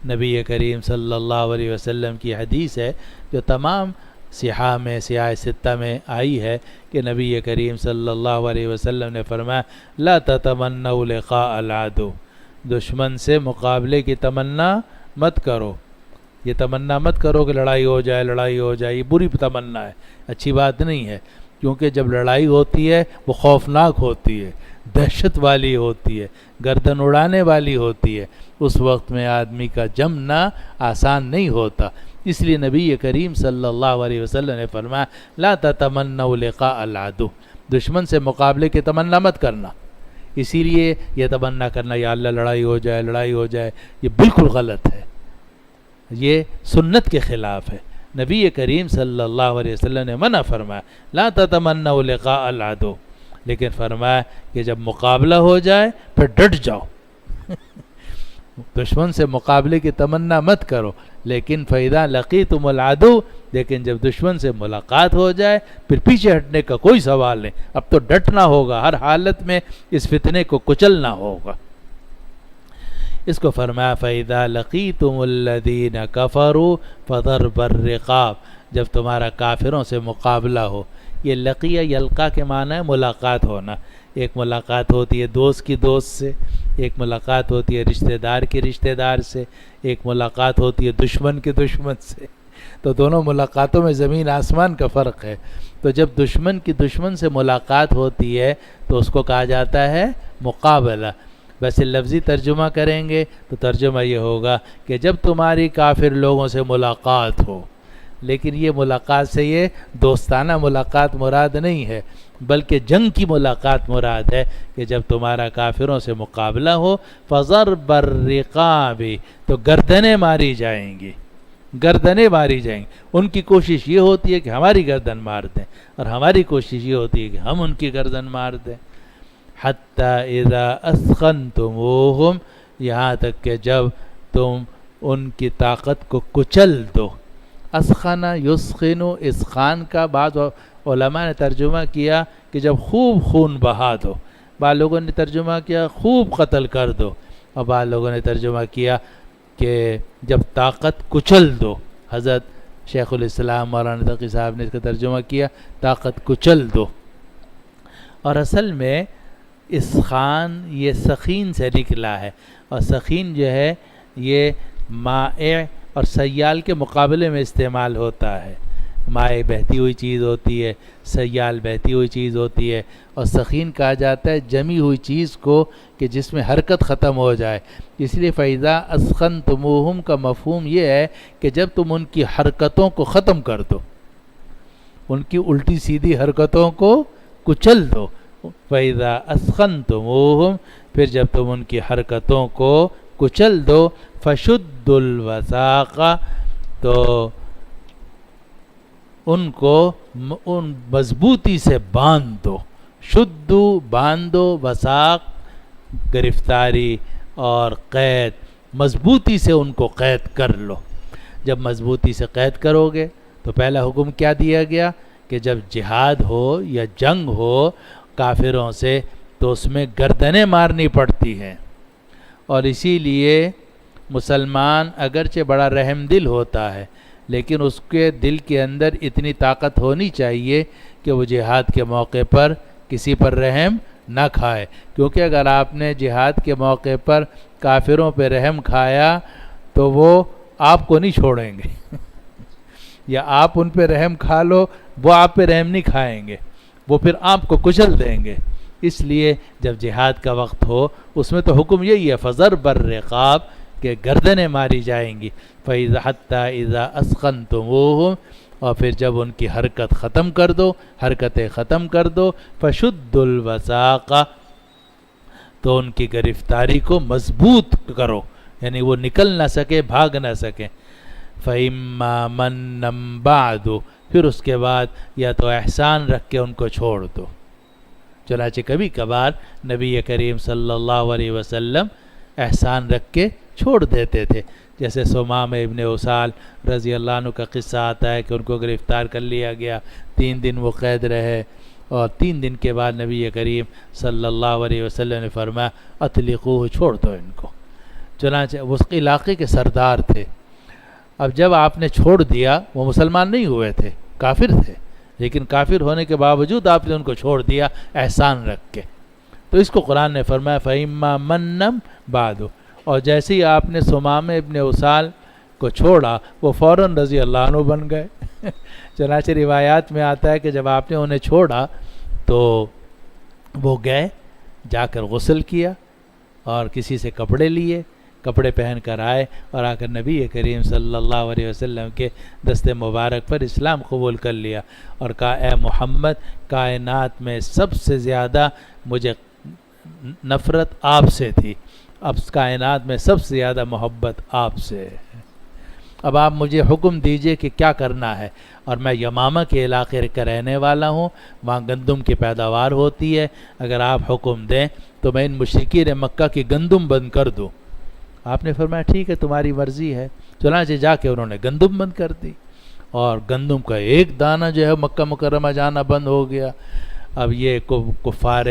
نبی کریم صلی اللہ علیہ وسلم کی حدیث ہے جو تمام صحاح میں، صحاح 6 میں آئی ہے کہ نبی کریم صلی اللہ علیہ وسلم نے فرمایا لا تتمنوا لقاء العدو، دشمن سے مقابلے کی تمنا مت کرو، یہ تمنا مت کرو کہ لڑائی ہو جائے، لڑائی ہو جائے، یہ بری تمنا ہے، اچھی بات نہیں ہے، کیونکہ جب لڑائی ہوتی ہے وہ خوفناک ہوتی ہے، دہشت والی ہوتی ہے، گردن اڑانے والی ہوتی ہے، اس وقت میں آدمی کا جمنا آسان نہیں ہوتا، اس لیے نبی کریم صلی اللہ علیہ وسلم نے فرمایا لا تتمنوا لقاء العدو، دشمن سے مقابلے کی تمنا مت کرنا۔ اسی لیے یہ تمنا کرنا یا اللہ لڑائی ہو جائے، لڑائی ہو جائے، یہ بالکل غلط ہے، یہ سنت کے خلاف ہے۔ نبی کریم صلی اللہ علیہ وسلم نے منع فرمایا لا تتمنوا لقاء العدو، لیکن فرمایا کہ جب مقابلہ ہو جائے پھر ڈٹ جاؤ، دشمن سے مقابلے کی تمنا مت کرو، لیکن فَإِذَا لَقِيتُمُ الْعَدُوَّ، لیکن جب دشمن سے ملاقات ہو جائے پھر پیچھے ہٹنے کا کوئی سوال نہیں، اب تو ڈٹنا ہوگا، ہر حالت میں اس فتنے کو کچلنا ہوگا۔ اس کو فرمایا فَإِذَا لَقِيتُمُ الَّذِينَ كَفَرُوا فَضَرْبَ الرِّقَابِ، جب تمہارا کافروں سے مقابلہ ہو. یہ لقیہ یلقا کے معنی ہے ملاقات ہونا. ایک ملاقات ہوتی ہے دوست کی دوست سے، ایک ملاقات ہوتی ہے رشتہ دار کی رشتہ دار سے، ایک ملاقات ہوتی ہے دشمن کے دشمن سے. تو دونوں ملاقاتوں میں زمین آسمان کا فرق ہے. تو جب دشمن کی دشمن سے ملاقات ہوتی ہے تو اس کو کہا جاتا ہے مقابلہ. ویسے لفظی ترجمہ کریں گے تو ترجمہ یہ ہوگا کہ جب تمہاری کافر لوگوں سے ملاقات ہو. لیکن یہ ملاقات سے یہ دوستانہ ملاقات مراد نہیں ہے، بلکہ جنگ کی ملاقات مراد ہے کہ جب تمہارا کافروں سے مقابلہ ہو فضرب الرقاب، تو گردنیں ماری جائیں گی، گردنیں ماری جائیں گی. ان کی کوشش یہ ہوتی ہے کہ ہماری گردن مار دیں، اور ہماری کوشش یہ ہوتی ہے کہ ہم ان کی گردن مار دیں. حتی اذا اسخنتموہم، یہاں تک کہ جب تم ان کی طاقت کو کچل دو. اسخنا یسخنو، اسخان کا بعض علماء نے ترجمہ کیا کہ جب خوب خون بہا دو، بعض لوگوں نے ترجمہ کیا خوب قتل کر دو، اور بعض لوگوں نے ترجمہ کیا کہ جب طاقت کچل دو. حضرت شیخ الاسلام مولانا تقی صاحب نے اس کا ترجمہ کیا طاقت کچل دو. اور اصل میں اسخان یہ سخین سے نکلا ہے، اور سخین جو ہے یہ مائع اور سیال کے مقابلے میں استعمال ہوتا ہے. مائع بہتی ہوئی چیز ہوتی ہے، سیال بہتی ہوئی چیز ہوتی ہے، اور سخین کہا جاتا ہے جمی ہوئی چیز کو کہ جس میں حرکت ختم ہو جائے. اس لیے فَإِذَا أَسْخَنْتُمُوهُمْ کا مفہوم یہ ہے کہ جب تم ان کی حرکتوں کو ختم کر دو، ان کی الٹی سیدھی حرکتوں کو کچل دو. فَإِذَا أَسْخَنْتُمُوهُمْ، پھر جب تم ان کی حرکتوں کو کچل دو فَشُدُّ الْوَثَاقَ، تو ان کو ان مضبوطی سے باندھ دو. شدو باندھو، وثاق گرفتاری اور قید، مضبوطی سے ان کو قید کر لو. جب مضبوطی سے قید کرو گے تو پہلا حکم کیا دیا گیا کہ جب جہاد ہو یا جنگ ہو کافروں سے تو اس میں گردنیں مارنی پڑتی ہیں. اور اسی لیے مسلمان اگرچہ بڑا رحم دل ہوتا ہے، لیکن اس کے دل کے اندر اتنی طاقت ہونی چاہیے کہ وہ جہاد کے موقع پر کسی پر رحم نہ کھائے. کیونکہ اگر آپ نے جہاد کے موقع پر کافروں پہ رحم کھایا تو وہ آپ کو نہیں چھوڑیں گے یا آپ ان پہ رحم کھا لو وہ آپ پہ رحم نہیں کھائیں گے، وہ پھر آپ کو کچل دیں گے. اس لیے جب جہاد کا وقت ہو اس میں تو حکم یہی ہے فضرب الرقاب، کہ گردنیں ماری جائیں گی. فَإِذَا حَتَّى إِذَا أَسْخَنْتُمُوهُمْ، اور پھر جب ان کی حرکت ختم کر دو، حرکتیں ختم کر دو فَشُدُّ الْوَثَاقَ، تو ان کی گرفتاری کو مضبوط کرو، یعنی وہ نکل نہ سکے، بھاگ نہ سکیں. فَإِمَّا مَنًّا بَعْدُ، پھر اس کے بعد یا تو احسان رکھ کے ان کو چھوڑ دو. چنانچہ کبھی کبھار نبی کریم صلی اللہ علیہ وسلم احسان رکھ کے چھوڑ دیتے تھے. جیسے ثمام ابن اسال رضی اللہ عنہ کا قصہ آتا ہے کہ ان کو گرفتار کر لیا گیا، 3 دن وہ قید رہے، اور 3 دن کے بعد نبی کریم صلی اللہ علیہ وسلم نے فرمایا اطلقوہ، چھوڑ دو ان کو. چنانچہ اس علاقے کے سردار تھے. اب جب آپ نے چھوڑ دیا، وہ مسلمان نہیں ہوئے تھے، کافر تھے، لیکن کافر ہونے کے باوجود آپ نے ان کو چھوڑ دیا احسان رکھ کے. تو اس کو قرآن نے فرمایا فَإِمَّا مَنًّا بَعْدُ، اور جیسے ہی آپ نے ثمام ابن اسال کو چھوڑا وہ فوراً رضی اللہ عنہ بن گئے. چنانچہ روایات میں آتا ہے کہ جب آپ نے انہیں چھوڑا تو وہ گئے، جا کر غسل کیا اور کسی سے کپڑے لیے، کپڑے پہن کر آئے اور آ کر نبی کریم صلی اللہ علیہ وسلم کے دست مبارک پر اسلام قبول کر لیا، اور کہا اے محمد، کائنات میں سب سے زیادہ مجھے نفرت آپ سے تھی، اب کائنات میں سب سے زیادہ محبت آپ سے ہے. اب آپ مجھے حکم دیجئے کہ کیا کرنا ہے. اور میں یمامہ کے علاقے کا رہنے والا ہوں، وہاں گندم کی پیداوار ہوتی ہے، اگر آپ حکم دیں تو میں ان مشرکین مکہ کی گندم بند کر دوں. آپ نے فرمایا ٹھیک ہے تمہاری مرضی ہے. چنانچہ جا کے انہوں نے گندم بند کر دی، اور گندم کا ایک دانہ جو ہے مکہ مکرمہ جانا بند ہو گیا. اب یہ کفار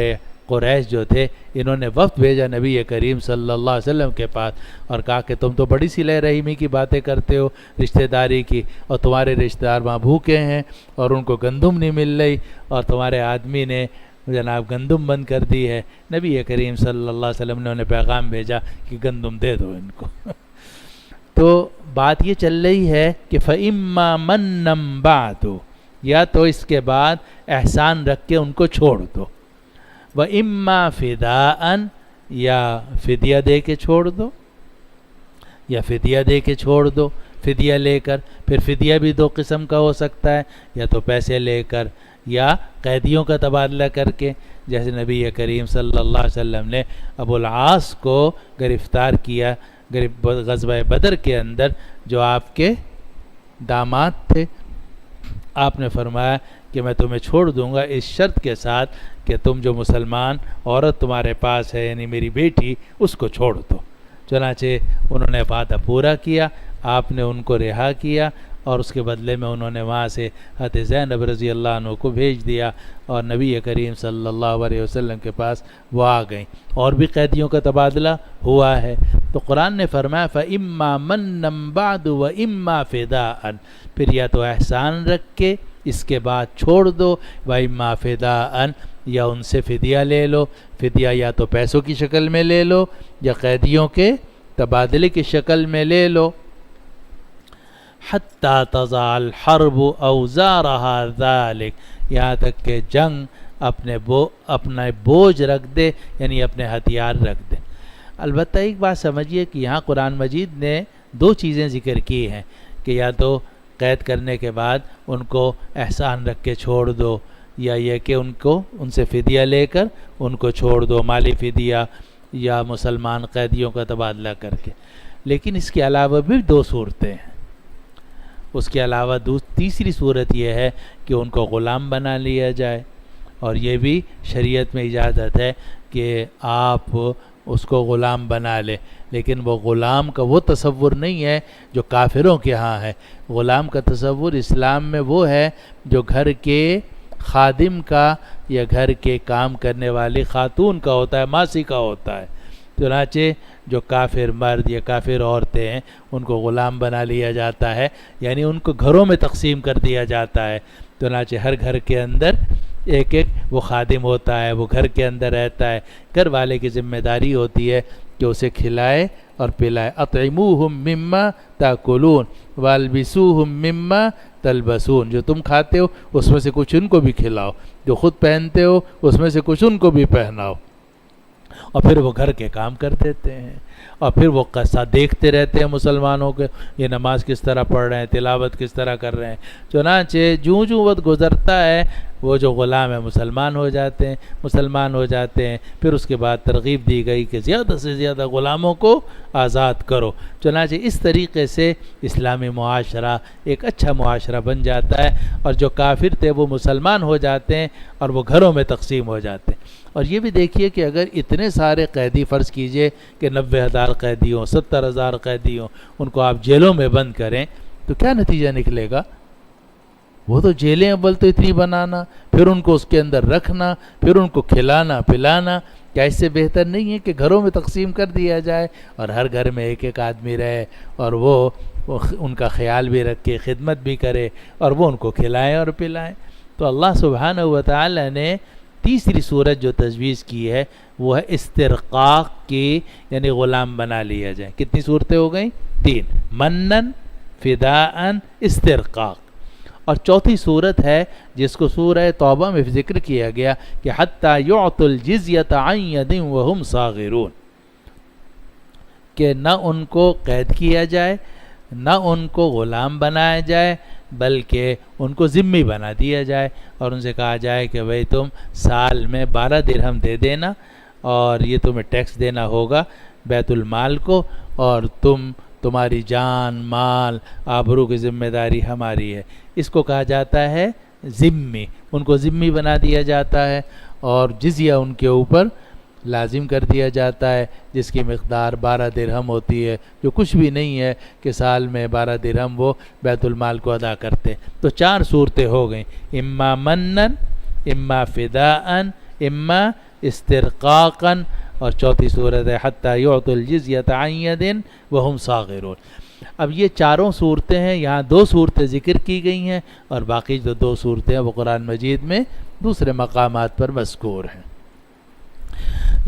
قریش جو تھے انہوں نے وفد بھیجا نبی کریم صلی اللہ علیہ وسلم کے پاس اور کہا کہ تم تو بڑی صلہ رحمی کی باتیں کرتے ہو، رشتہ داری کی، اور تمہارے رشتہ دار وہاں بھوکے ہیں اور ان کو گندم نہیں مل رہی، اور تمہارے آدمی نے جناب گندم بند کر دی ہے۔ نبی کریم صلی اللہ علیہ وسلم نے انہیں پیغام بھیجا کہ گندم دے دو ان کو۔ تو بات یہ چل رہی ہے کہ فَإِمَّا مَنًّا بَعْدُ، یا تو اس کے بعد احسان رکھ کے ان کو چھوڑ دو، وَإِمَّا فِدَاءً، یا فدیہ دے کے چھوڑ دو، یا فدیہ دے کے چھوڑ دو، فدیہ لے کر۔ پھر فدیہ بھی دو قسم کا ہو سکتا ہے، یا تو پیسے لے کر یا قیدیوں کا تبادلہ کر کے، جیسے نبی کریم صلی اللہ علیہ وسلم نے ابو العاص کو گرفتار کیا غزوہ بدر کے اندر، جو آپ کے داماد تھے۔ آپ نے فرمایا کہ میں تمہیں چھوڑ دوں گا اس شرط کے ساتھ کہ تم جو مسلمان عورت تمہارے پاس ہے یعنی میری بیٹی، اس کو چھوڑ دو۔ چنانچہ انہوں نے وعدہ پورا کیا، آپ نے ان کو رہا کیا، اور اس کے بدلے میں انہوں نے وہاں سے حضرت زینب رضی اللہ عنہ کو بھیج دیا، اور نبی کریم صلی اللہ علیہ وسلم کے پاس وہ آ گئیں، اور بھی قیدیوں کا تبادلہ ہوا ہے۔ تو قرآن نے فرمایا فَإِمَّا مَنًّا بَعْدُ وَإِمَّا فِدَاءً، پھر یا تو احسان رکھ کے اس کے بعد چھوڑ دو، وَإِمَّا فِدَاءً، یا ان سے فدیہ لے لو۔ فدیہ یا تو پیسوں کی شکل میں لے لو یا قیدیوں کے تبادلے کی شکل میں لے لو۔ حتیٰ تضع الحرب اوزارها ذلك، یہاں تک کہ جنگ اپنا بوجھ رکھ دے، یعنی اپنے ہتھیار رکھ دے۔ البتہ ایک بات سمجھیے کہ یہاں قرآن مجید نے دو چیزیں ذکر کی ہیں کہ یا تو قید کرنے کے بعد ان کو احسان رکھ کے چھوڑ دو، یا یہ کہ ان سے فدیہ لے کر ان کو چھوڑ دو، مالی فدیہ یا مسلمان قیدیوں کا تبادلہ کر کے۔ لیکن اس کے علاوہ بھی دو صورتیں ہیں۔ اس کے علاوہ تیسری صورت یہ ہے کہ ان کو غلام بنا لیا جائے، اور یہ بھی شریعت میں اجازت ہے کہ آپ اس کو غلام بنا لیں، لیکن وہ غلام کا وہ تصور نہیں ہے جو کافروں کے ہاں ہے۔ غلام کا تصور اسلام میں وہ ہے جو گھر کے خادم کا یا گھر کے کام کرنے والی خاتون کا ہوتا ہے، ماسی کا ہوتا ہے۔ چنانچہ جو کافر مرد یا کافر عورتیں ہیں ان کو غلام بنا لیا جاتا ہے، یعنی ان کو گھروں میں تقسیم کر دیا جاتا ہے۔ چنانچہ ہر گھر کے اندر ایک ایک وہ خادم ہوتا ہے، وہ گھر کے اندر رہتا ہے۔ گھر والے کی ذمہ داری ہوتی ہے کہ اسے کھلائے اور پلائے۔ اطعموہم مما تاکلون والبسوہم مما تلبسون، جو تم کھاتے ہو اس میں سے کچھ ان کو بھی کھلاؤ، جو خود پہنتے ہو اس میں سے کچھ ان کو بھی پہناؤ۔ اور پھر وہ گھر کے کام کر دیتے ہیں، اور پھر وہ قصہ دیکھتے رہتے ہیں مسلمانوں کے، یہ نماز کس طرح پڑھ رہے ہیں، تلاوت کس طرح کر رہے ہیں۔ چنانچہ جوں وقت گزرتا ہے وہ جو غلام ہے مسلمان ہو جاتے ہیں۔ پھر اس کے بعد ترغیب دی گئی کہ زیادہ سے زیادہ غلاموں کو آزاد کرو۔ چنانچہ اس طریقے سے اسلامی معاشرہ ایک اچھا معاشرہ بن جاتا ہے، اور جو کافر تھے وہ مسلمان ہو جاتے ہیں اور وہ گھروں میں تقسیم ہو جاتے ہیں۔ اور یہ بھی دیکھیے کہ اگر اتنے سارے قیدی، فرض کیجئے کہ 90,000 قیدی ہوں، 70,000 قیدی ہوں، ان کو آپ جیلوں میں بند کریں تو کیا نتیجہ نکلے گا؟ وہ تو جیلیں اول تو اتنی بنانا، پھر ان کو اس کے اندر رکھنا، پھر ان کو کھلانا پلانا، کیا اس سے بہتر نہیں ہے کہ گھروں میں تقسیم کر دیا جائے اور ہر گھر میں ایک ایک آدمی رہے، اور وہ ان کا خیال بھی رکھے، خدمت بھی کرے، اور وہ ان کو کھلائیں اور پلائیں۔ تو اللہ سبحانہ وتعالی نے تیسری صورت جو تجویز کی ہے وہ ہے استرقاق کی، یعنی غلام بنا لیا جائے۔ کتنی صورتیں ہو گئیں؟ 3، منن، فداءن، استرقاق۔ اور چوتھی صورت ہے جس کو سورہ توبہ میں ذکر کیا گیا کہ حتی یعطوا الجزیۃ عن ید وہم صاغرون، کہ نہ ان کو قید کیا جائے، نہ ان کو غلام بنایا جائے، بلکہ ان کو ذمہ بنا دیا جائے، اور ان سے کہا جائے کہ بھئی تم سال میں 12 درہم دے دینا، اور یہ تمہیں ٹیکس دینا ہوگا بیت المال کو، اور تمہاری جان مال آبرو کی ذمہ داری ہماری ہے۔ اس کو کہا جاتا ہے ذمی، ان کو ذمی بنا دیا جاتا ہے، اور جزیہ ان کے اوپر لازم کر دیا جاتا ہے جس کی مقدار 12 درہم ہوتی ہے، جو کچھ بھی نہیں ہے کہ سال میں 12 درہم وہ بیت المال کو ادا کرتے۔ تو 4 صورتیں ہو گئیں، اما منن، اما فداءن، اما استرقاقا، اور چوتھی صورت ہے حتی یعطوا الجزیۃ عن ید وہم صاغرون۔ اب یہ چاروں صورتیں ہیں، یہاں 2 صورتیں ذکر کی گئی ہیں، اور باقی جو 2 صورتیں ہیں وہ قرآن مجید میں دوسرے مقامات پر مذکور ہیں۔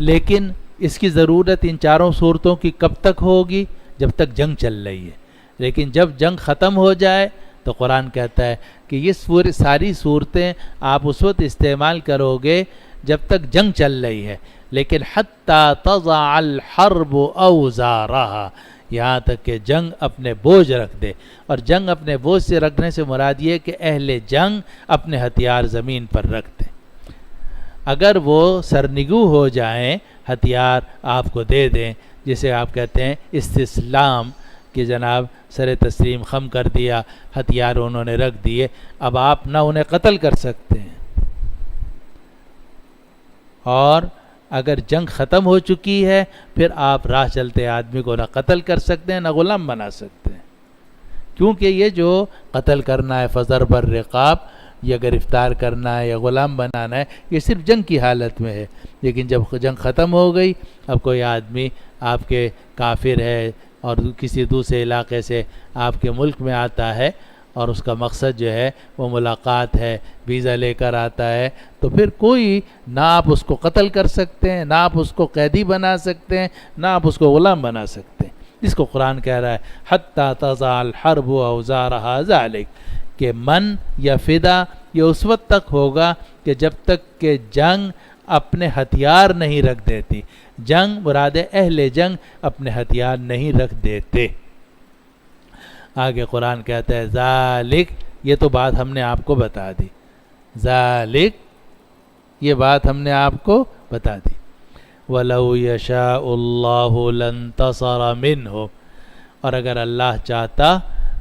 لیکن اس کی ضرورت ان چاروں صورتوں کی کب تک ہوگی؟ جب تک جنگ چل رہی ہے۔ لیکن جب جنگ ختم ہو جائے تو قرآن کہتا ہے کہ یہ ساری صورتیں آپ اس وقت استعمال کرو گے جب تک جنگ چل رہی ہے، لیکن حتی تضع الحرب اوزارها، یہاں تک کہ جنگ اپنے بوجھ رکھ دے۔ اور جنگ اپنے بوجھ سے رکھنے سے مراد یہ کہ اہل جنگ اپنے ہتھیار زمین پر رکھ دیں۔ اگر وہ سرنگو ہو جائیں، ہتھیار آپ کو دے دیں، جسے آپ کہتے ہیں استسلام، کہ جناب سر تسلیم خم کر دیا، ہتھیار انہوں نے رکھ دیے، اب آپ نہ انہیں قتل کر سکتے ہیں، اور اگر جنگ ختم ہو چکی ہے پھر آپ راہ چلتے آدمی کو نہ قتل کر سکتے ہیں نہ غلام بنا سکتے ہیں، کیونکہ یہ جو قتل کرنا ہے فضرب الرقاب، یا گرفتار کرنا ہے یا غلام بنانا ہے، یہ صرف جنگ کی حالت میں ہے۔ لیکن جب جنگ ختم ہو گئی، اب کوئی آدمی آپ کے کافر ہے اور کسی دوسرے علاقے سے آپ کے ملک میں آتا ہے، اور اس کا مقصد جو ہے وہ ملاقات ہے، ویزا لے کر آتا ہے، تو پھر کوئی نہ آپ اس کو قتل کر سکتے ہیں، نہ آپ اس کو قیدی بنا سکتے ہیں، نہ آپ اس کو غلام بنا سکتے ہیں۔ جس کو قرآن کہہ رہا ہے حتی تضع الحرب اوزارها ذلک، کہ من یا فدا یہ اس وقت تک ہوگا کہ جب تک کہ جنگ اپنے ہتھیار نہیں رکھ دیتی۔ جنگ مراد اہل جنگ اپنے ہتھیار نہیں رکھ دیتے۔ آگے قرآن کہتا ہے ذالک، یہ تو بات ہم نے آپ کو بتا دی، ذالک یہ بات ہم نے آپ کو بتا دی۔ وَلَوْ يَشَاءُ اللَّهُ لَانتَصَرَ مِنْهُمْ، اور اگر اللہ چاہتا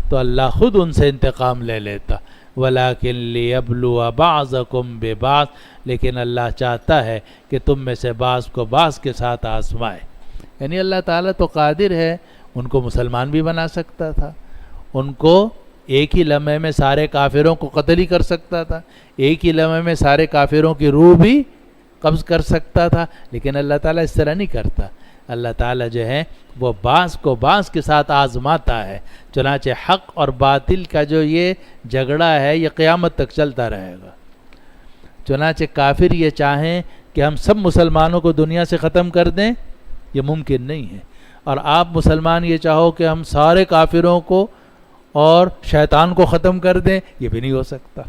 تو اللہ خود ان سے انتقام لے لیتا، وَلَكِنْ لِيَبْلُوَ بَعْضَكُمْ بِبَعْضٍ، لیکن اللہ چاہتا ہے کہ تم میں سے بعض کو بعض کے ساتھ آزمائے۔ یعنی اللہ تعالیٰ تو قادر ہے، ان کو مسلمان بھی بنا سکتا تھا، ان کو ایک ہی لمحے میں سارے کافروں کو قتل ہی کر سکتا تھا، ایک ہی لمحے میں سارے کافروں کی روح بھی قبض کر سکتا تھا، لیکن اللہ تعالیٰ اس طرح نہیں کرتا۔ اللہ تعالیٰ جو ہے وہ بعض کو بعض کے ساتھ آزماتا ہے، چنانچہ حق اور باطل کا جو یہ جھگڑا ہے یہ قیامت تک چلتا رہے گا۔ چنانچہ کافر یہ چاہیں کہ ہم سب مسلمانوں کو دنیا سے ختم کر دیں، یہ ممکن نہیں ہے، اور آپ مسلمان یہ چاہو کہ ہم سارے کافروں کو اور شیطان کو ختم کر دیں، یہ بھی نہیں ہو سکتا۔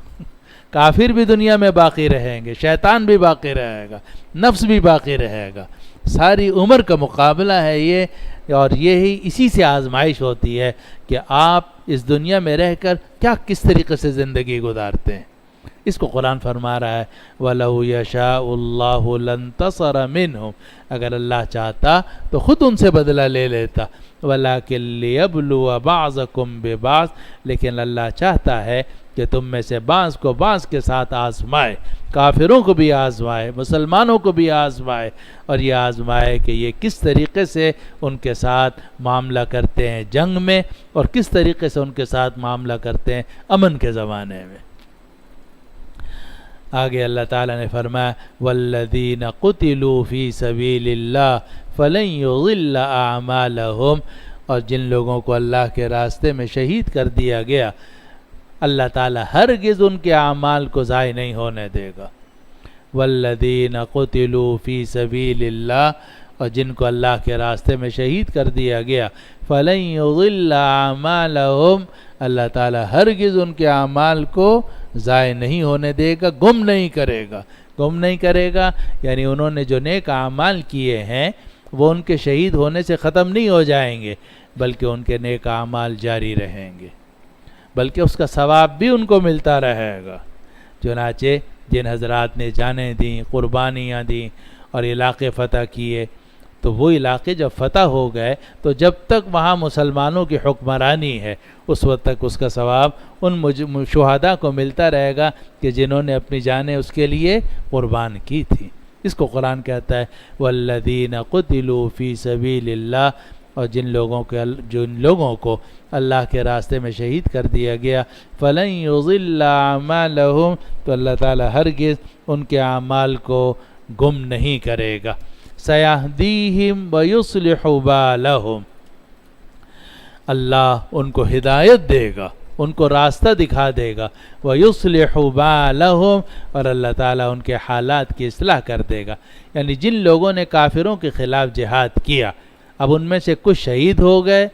کافر بھی دنیا میں باقی رہیں گے، شیطان بھی باقی رہے گا، نفس بھی باقی رہے گا، ساری عمر کا مقابلہ ہے یہ، اور یہی اسی سے آزمائش ہوتی ہے کہ آپ اس دنیا میں رہ کر کیا کس طریقے سے زندگی گزارتے ہیں۔ اس کو قرآن فرما رہا ہے وَلَوْ يَشَاءُ اللَّهُ لَانتَصَرَ مِنْهُمْ، اگر اللہ چاہتا تو خود ان سے بدلہ لے لیتا، وَلَكِنْ لِيَبْلُوَ بَعْضَكُمْ بِبَعْضٍ، لیکن اللہ چاہتا ہے کہ تم میں سے بعض کو بعض کے ساتھ آزمائے، کافروں کو بھی آزمائے، مسلمانوں کو بھی آزمائے، اور یہ آزمائے کہ یہ کس طریقے سے ان کے ساتھ معاملہ کرتے ہیں جنگ میں، اور کس طریقے سے ان کے ساتھ معاملہ کرتے ہیں امن کے زمانے میں۔ آگے اللہ تعالیٰ نے فرمایا وَالَّذِينَ قُتِلُوا فِي سَبِيلِ اللَّهِ فَلَنْ يُضِلَّ أَعْمَالَهُمْ، اور جن لوگوں کو اللہ کے راستے میں شہید کر دیا گیا، اللہ تعالیٰ ہرگز ان کے اعمال کو ضائع نہیں ہونے دے گا۔ وَالَّذِينَ قُتِلُوا فِي سَبِيلِ اللَّهِ، اور جن کو اللہ کے راستے میں شہید کر دیا گیا، فَلَنْ يُضِلَّ أَعْمَالَهُمْ، اللہ تعالیٰ ہرگز ان کے اعمال کو ضائع نہیں ہونے دے گا، گم نہیں کرے گا۔ گم نہیں کرے گا یعنی انہوں نے جو نیک اعمال کیے ہیں وہ ان کے شہید ہونے سے ختم نہیں ہو جائیں گے، بلکہ ان کے نیک اعمال جاری رہیں گے، بلکہ اس کا ثواب بھی ان کو ملتا رہے گا۔ چنانچہ جن حضرات نے جانیں دیں، قربانیاں دیں اور علاقے فتح کیے، تو وہ علاقے جب فتح ہو گئے تو جب تک وہاں مسلمانوں کی حکمرانی ہے اس وقت تک اس کا ثواب ان شہداء کو ملتا رہے گا کہ جنہوں نے اپنی جانیں اس کے لیے قربان کی تھی۔ اس کو قرآن کہتا ہے وَالَّذِينَ قُتِلُوا فِي سَبِيلِ اللَّهِ، اور جن لوگوں کو اللہ کے راستے میں شہید کر دیا گیا، فَلَنْ يُضِلَّ أَعْمَالَهُمْ، تو اللہ تعالیٰ ہرگز ان کے اعمال کو گم نہیں کرے گا. سیہدیہم ویصلح بالہم، اللہ ان کو ہدایت دے گا، ان کو راستہ دکھا دے گا. وَيُصْلِحُ بَالَهُمْ، اور اللہ تعالیٰ ان کے حالات کی اصلاح کر دے گا. یعنی جن لوگوں نے کافروں کے خلاف جہاد کیا، اب ان میں سے کچھ شہید ہو گئے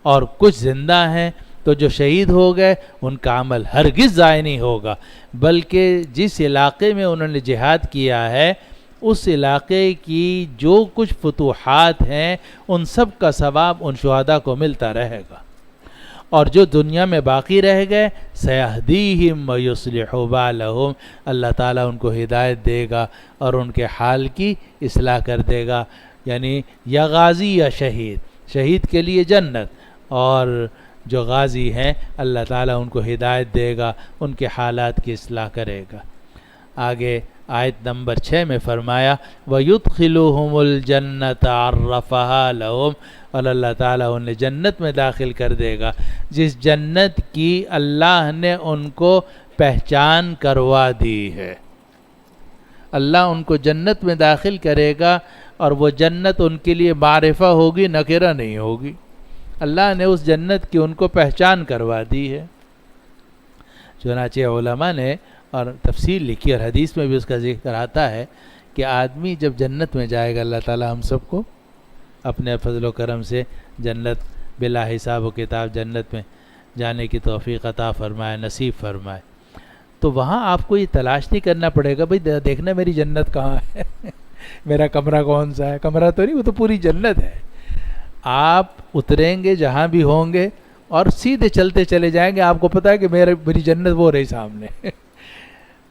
اور کچھ زندہ ہیں، تو جو شہید ہو گئے ان کا عمل ہرگز ضائع نہیں ہوگا، بلکہ جس علاقے میں انہوں نے جہاد کیا ہے اس علاقے کی جو کچھ فتوحات ہیں ان سب کا ثواب ان شہداء کو ملتا رہے گا. اور جو دنیا میں باقی رہ گئے، سیہدیہم ویصلح بالہم، اللہ تعالیٰ ان کو ہدایت دے گا اور ان کے حال کی اصلاح کر دے گا. یعنی یا غازی یا شہید، شہید کے لیے جنت، اور جو غازی ہیں اللہ تعالیٰ ان کو ہدایت دے گا، ان کے حالات کی اصلاح کرے گا. آگے آیت نمبر 6 میں فرمایا وَيُدْخِلُهُمُ الْجَنَّةَ عَرَّفَهَا لَهُمْ، اور اللہ تعالیٰ انہیں جنت میں داخل کر دے گا جس جنت کی اللہ نے ان کو پہچان کروا دی ہے. اللہ ان کو جنت میں داخل کرے گا اور وہ جنت ان کے لیے معرفہ ہوگی، نکرہ نہیں ہوگی. اللہ نے اس جنت کی ان کو پہچان کروا دی ہے. چنانچہ علماء نے اور تفسیر لکھی اور حدیث میں بھی اس کا ذکر آتا ہے کہ آدمی جب جنت میں جائے گا، اللہ تعالیٰ ہم سب کو اپنے فضل و کرم سے جنت بلا حساب و کتاب جنت میں جانے کی توفیق عطا فرمائے، نصیب فرمائے. تو وہاں آپ کو یہ تلاش نہیں کرنا پڑے گا بھئی دیکھنا میری جنت کہاں ہے میرا کمرہ کون سا ہے. کمرہ تو نہیں، وہ تو پوری جنت ہے. آپ اتریں گے جہاں بھی ہوں گے اور سیدھے چلتے چلے جائیں گے، آپ کو پتہ ہے کہ میری جنت وہ رہی سامنے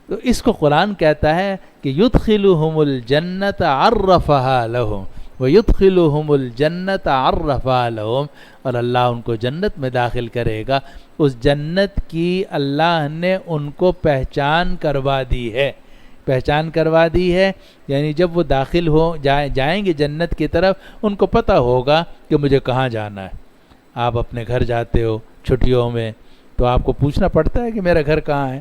تو اس کو قرآن کہتا ہے کہ یدخلہم الجنت عرفہا لہم، ویدخلہم الجنت عرفہا لہم، اور اللہ ان کو جنت میں داخل کرے گا. اس جنت کی اللہ نے ان کو پہچان کروا دی ہے. پہچان کروا دی ہے یعنی جب وہ داخل جائیں گے جنت کی طرف، ان کو پتہ ہوگا کہ مجھے کہاں جانا ہے. آپ اپنے گھر جاتے ہو چھٹیوں میں تو آپ کو پوچھنا پڑتا ہے کہ میرا گھر کہاں ہے.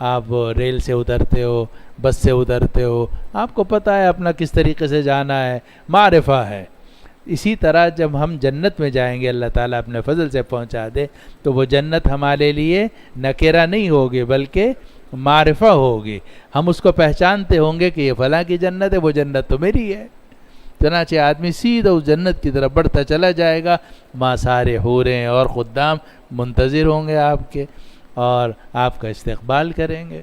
آپ ریل سے اترتے ہو، بس سے اترتے ہو، آپ کو پتہ ہے اپنا کس طریقے سے جانا ہے، معرفہ ہے. اسی طرح جب ہم جنت میں جائیں گے، اللہ تعالیٰ اپنے فضل سے پہنچا دے، تو وہ جنت ہمارے لیے نکرہ نہیں ہوگی بلکہ معرفہ ہوگی. ہم اس کو پہچانتے ہوں گے کہ یہ فلاں کی جنت ہے، وہ جنت تو میری ہے. چنانچہ آدمی سیدھا اس جنت کی طرف بڑھتا چلا جائے گا. وہاں سارے حوریں اور خدام منتظر ہوں گے آپ کے اور آپ کا استقبال کریں گے.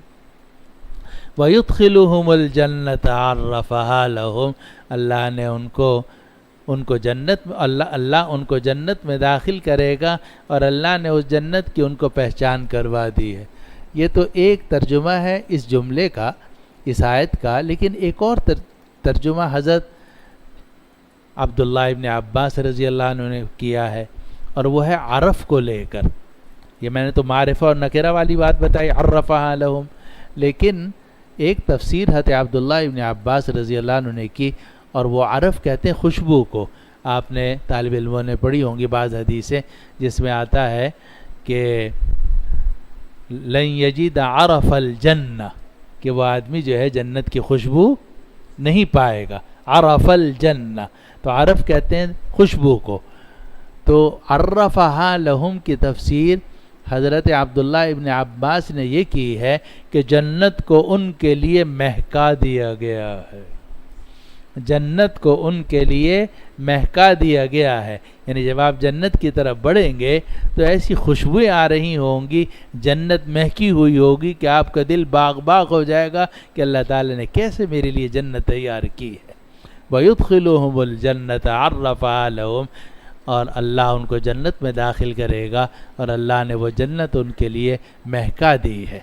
وَيُدْخِلُهُمُ الْجَنَّةَ عَرَّفَهَا لَهُمْ، اللہ نے ان کو جنت اللہ ان کو جنت میں داخل کرے گا اور اللہ نے اس جنت کی ان کو پہچان کروا دی ہے. یہ تو ایک ترجمہ ہے اس جملے کا، اس آیت کا. لیکن ایک اور ترجمہ حضرت عبداللہ ابن عباس رضی اللہ عنہ نے کیا ہے، اور وہ ہے عرف کو لے کر. یہ میں نے تو معرفہ اور نکرہ والی بات بتائی، عرفہا لہم، لیکن ایک تفسیر حضرت عبداللہ ابن عباس رضی اللہ عنہ نے کی، اور وہ عرف کہتے ہیں خوشبو کو. آپ نے طالب علموں نے پڑھی ہوں گی بعض حدیثیں جس میں آتا ہے کہ لن یجد عرف الجنہ، کہ وہ آدمی جو ہے جنت کی خوشبو نہیں پائے گا. عرف الجنہ، تو عرف کہتے ہیں خوشبو کو. تو عرفہا لہم کی تفسیر حضرت عبداللہ ابن عباس نے یہ کی ہے کہ جنت کو ان کے لیے مہکا دیا گیا ہے. جنت کو ان کے لیے مہکا دیا گیا ہے. یعنی جب آپ جنت کی طرف بڑھیں گے تو ایسی خوشبوئیں آ رہی ہوں گی، جنت مہکی ہوئی ہوگی کہ آپ کا دل باغ باغ ہو جائے گا کہ اللہ تعالی نے کیسے میرے لیے جنت تیار کی ہے. وَيُدْخِلُهُمُ الْجَنَّةَ عَرَّفَهَا لَهُمْ، اور اللہ ان کو جنت میں داخل کرے گا اور اللہ نے وہ جنت ان کے لیے مہکا دی ہے.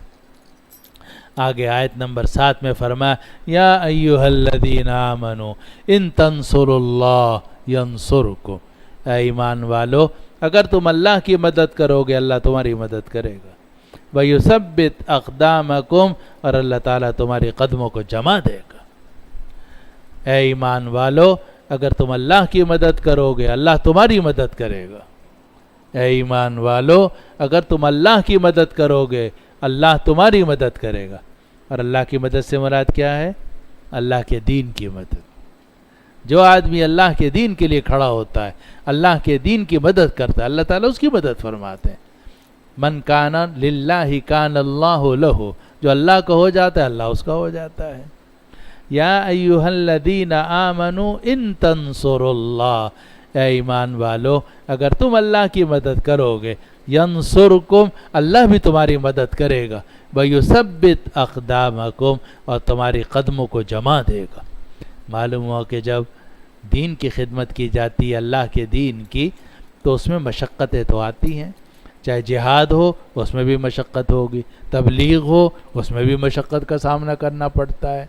آگے آیت نمبر 7 میں فرمایا یا ایھا الذین آمنوا ان تنصروا اللہ ینصرکم، اے ایمان والو اگر تم اللہ کی مدد کرو گے اللہ تمہاری مدد کرے گا. وَيُثَبِّتْ أَقْدَامَكُمْ، اور اللہ تعالیٰ تمہارے قدموں کو جما دے گا. اے ایمان والو اگر تم اللہ کی مدد کرو گے اللہ تمہاری مدد کرے گا. اے ایمان والو اگر تم اللہ کی مدد کرو گے اللہ تمہاری مدد کرے گا. اور اللہ کی مدد سے مراد کیا ہے؟ اللہ کے دین کی مدد. جو آدمی اللہ کے دین کے لیے کھڑا ہوتا ہے، اللہ کے دین کی مدد کرتا ہے، اللہ تعالیٰ اس کی مدد فرماتے ہیں. من کان للہ کان اللہ لہ، جو اللہ کا ہو جاتا ہے اللہ اس کا ہو جاتا ہے. یا ایھا الذین آمنوا ان تنصروا اللہ، اے ایمان والو اگر تم اللہ کی مدد کرو گے، ینصرکم، اللہ بھی تمہاری مدد کرے گا، ویثبت اقدامکم، اور تمہاری قدموں کو جما دے گا. معلوم ہوا کہ جب دین کی خدمت کی جاتی ہے اللہ کے دین کی، تو اس میں مشقتیں تو آتی ہیں. چاہے جہاد ہو اس میں بھی مشقت ہوگی، تبلیغ ہو اس میں بھی مشقت کا سامنا کرنا پڑتا ہے،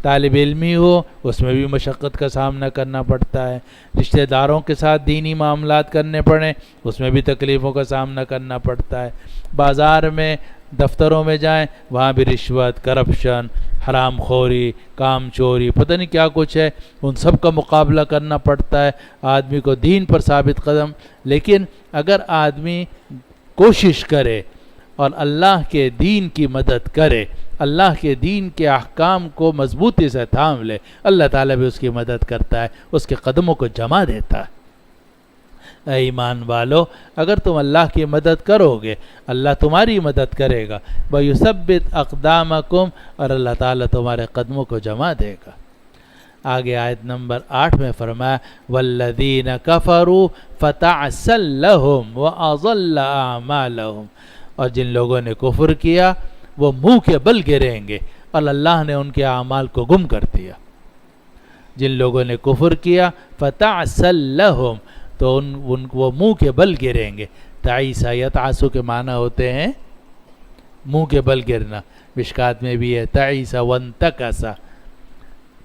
طالب علمی ہو اس میں بھی مشقت کا سامنا کرنا پڑتا ہے، رشتہ داروں کے ساتھ دینی معاملات کرنے پڑیں اس میں بھی تکلیفوں کا سامنا کرنا پڑتا ہے. بازار میں، دفتروں میں جائیں وہاں بھی رشوت، کرپشن، حرام خوری، کام چوری، پتہ نہیں کیا کچھ ہے، ان سب کا مقابلہ کرنا پڑتا ہے آدمی کو دین پر ثابت قدم. لیکن اگر آدمی کوشش کرے اور اللہ کے دین کی مدد کرے، اللہ کے دین کے احکام کو مضبوطی سے تھام لے، اللہ تعالیٰ بھی اس کی مدد کرتا ہے، اس کے قدموں کو جما دیتا ہے. اے ایمان والو اگر تم اللہ کی مدد کرو گے اللہ تمہاری مدد کرے گا، وَيُثَبِّتْ أَقْدَامَكُمْ، اور اللہ تعالیٰ تمہارے قدموں کو جما دے گا. آگے آیت نمبر 8 میں فرمایا وَالَّذِينَ كَفَرُوا فَتَعْسَلْ لَهُمْ وَأَضَلَّ أَعْمَالَهُمْ، اور جن لوگوں نے کفر کیا وہ منہ کے بل گریں گے اور اللہ نے ان کے اعمال کو گم کر دیا. جن لوگوں نے کفر کیا فَتَعْسَلْ لَهُمْ، تو وہ منہ کے بل گریں گے. تعیسا یتعسو کے معنی ہوتے ہیں منہ کے بل گرنا. مشکات میں بھی ہے تعیسا وانتکسا،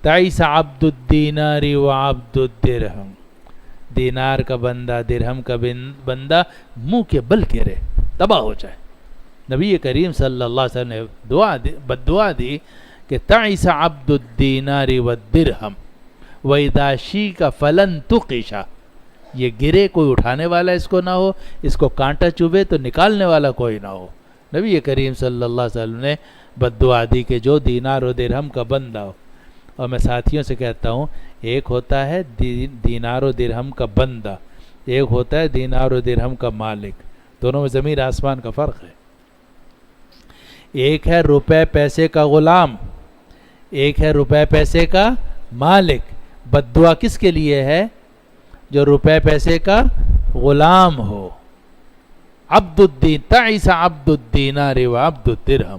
تعیسا عبد الدینار و عبد الدرہم، دینار کا بندہ درہم کا بندہ منہ کے بل گرے، تباہ ہو جائے. نبی کریم صلی اللہ علیہ وسلم نے بددعا دی کہ تعیسا عبد الدینار والدرہم وَإِذَا شِيكَ فَلَن تُقِشَ، یہ گرے کوئی اٹھانے والا اس کو نہ ہو، اس کو کانٹا چبھے تو نکالنے والا کوئی نہ ہو. نبی کریم صلی اللہ علیہ وسلم نے بددعا دی کہ جو دینار و درہم کا بندہ ہو. اور میں ساتھیوں سے کہتا ہوں ایک ہوتا ہے دینار و درہم کا بندہ، ایک ہوتا ہے دینار و درہم کا مالک. دونوں میں زمین آسمان کا فرق ہے. ایک ہے روپے پیسے کا غلام، ایک ہے روپے پیسے کا مالک. بددعا کس کے لیے ہے؟ جو روپے پیسے کا غلام ہو. عبد الدین تعیس عبد الدینار و عبد الدرہم.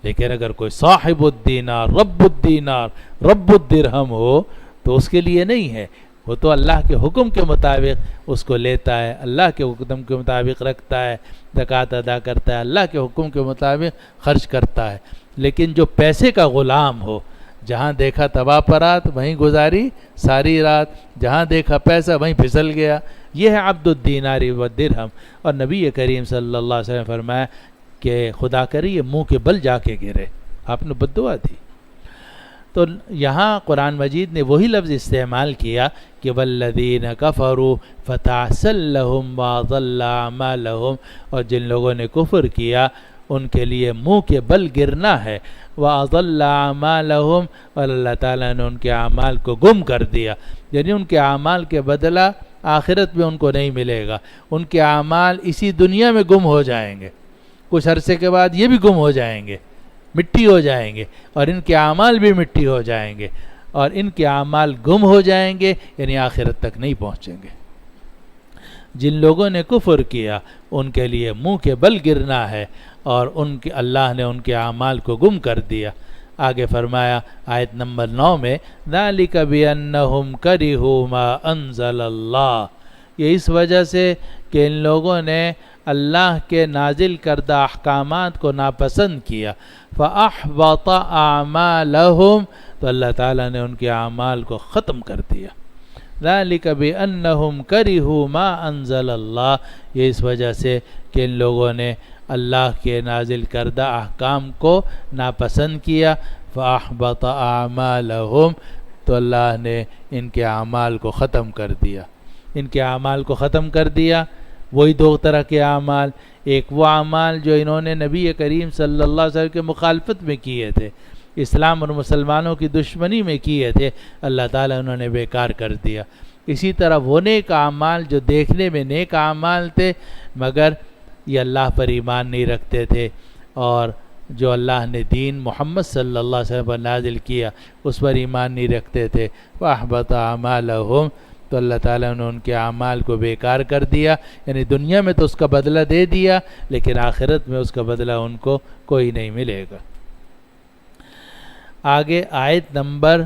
لیکن اگر کوئی صاحب الدینار رب الدینار رب الدرہم ہو تو اس کے لیے نہیں ہے. وہ تو اللہ کے حکم کے مطابق اس کو لیتا ہے، اللہ کے حکم کے مطابق رکھتا ہے، زکوٰۃ ادا کرتا ہے، اللہ کے حکم کے مطابق خرچ کرتا ہے. لیکن جو پیسے کا غلام ہو، جہاں دیکھا تباہ پرات وہیں گزاری ساری رات، جہاں دیکھا پیسہ وہیں پھسل گیا، یہ ہے عبد الدینار والدرہم. اور نبی کریم صلی اللہ علیہ وسلم فرمایا کہ خدا کرے یہ منہ کے بل جا کے گرے. آپ نے بددعا دی. تو یہاں قرآن مجید نے وہی لفظ استعمال کیا کہ والذین کفروا فتعسل لهم واضل اعمالهم، اور جن لوگوں نے کفر کیا ان کے لیے منہ کے بل گرنا ہے. وَأَضَلَّ أَعْمَالَهُمْ، اور اللہ تعالیٰ نے ان کے اعمال کو گم کر دیا. یعنی ان کے اعمال کے بدلہ آخرت میں ان کو نہیں ملے گا. ان کے اعمال اسی دنیا میں گم ہو جائیں گے، کچھ عرصے کے بعد یہ بھی گم ہو جائیں گے، مٹی ہو جائیں گے، اور ان کے اعمال بھی مٹی ہو جائیں گے. اور ان کے اعمال گم ہو جائیں گے یعنی آخرت تک نہیں پہنچیں گے. جن لوگوں نے کفر کیا ان کے لیے منہ کے بل گرنا ہے، اور ان کے اللہ نے ان کے اعمال کو گم کر دیا. آگے فرمایا آیت نمبر 9 میں ذَلِكَ بِأَنَّهُمْ كَرِهُوا مَا أَنزَلَ اللَّهُ، یہ اس وجہ سے کہ ان لوگوں نے اللہ کے نازل کردہ احکامات کو ناپسند کیا. فَأَحْبَطَ أَعْمَالَهُمْ، تو اللہ تعالیٰ نے ان کے اعمال کو ختم کر دیا. ذَلِكَ بِأَنَّهُمْ كَرِهُوا مَا أَنزَلَ اللَّهُ، یہ اس وجہ سے کہ ان لوگوں نے اللہ کے نازل کردہ احکام کو ناپسند کیا. فَأَحْبَطَ أَعْمَالَهُمْ، تو اللہ نے ان کے اعمال کو ختم کر دیا. ان کے اعمال کو ختم کر دیا. وہی دو طرح کے اعمال، ایک وہ اعمال جو انہوں نے نبی کریم صلی اللہ علیہ وسلم کے مخالفت میں کیے تھے، اسلام اور مسلمانوں کی دشمنی میں کیے تھے، اللہ تعالیٰ انہوں نے بیکار کر دیا۔ اسی طرح وہ نیک اعمال جو دیکھنے میں نیک اعمال تھے مگر یہ اللہ پر ایمان نہیں رکھتے تھے، اور جو اللہ نے دین محمد صلی اللہ علیہ وسلم پر نازل کیا اس پر ایمان نہیں رکھتے تھے، وَأَحْبَطَ أَعْمَالَهُمْ، تو اللہ تعالیٰ نے ان کے اعمال کو بیکار کر دیا، یعنی دنیا میں تو اس کا بدلہ دے دیا لیکن آخرت میں اس کا بدلہ ان کو کوئی نہیں ملے گا۔ آگے آیت نمبر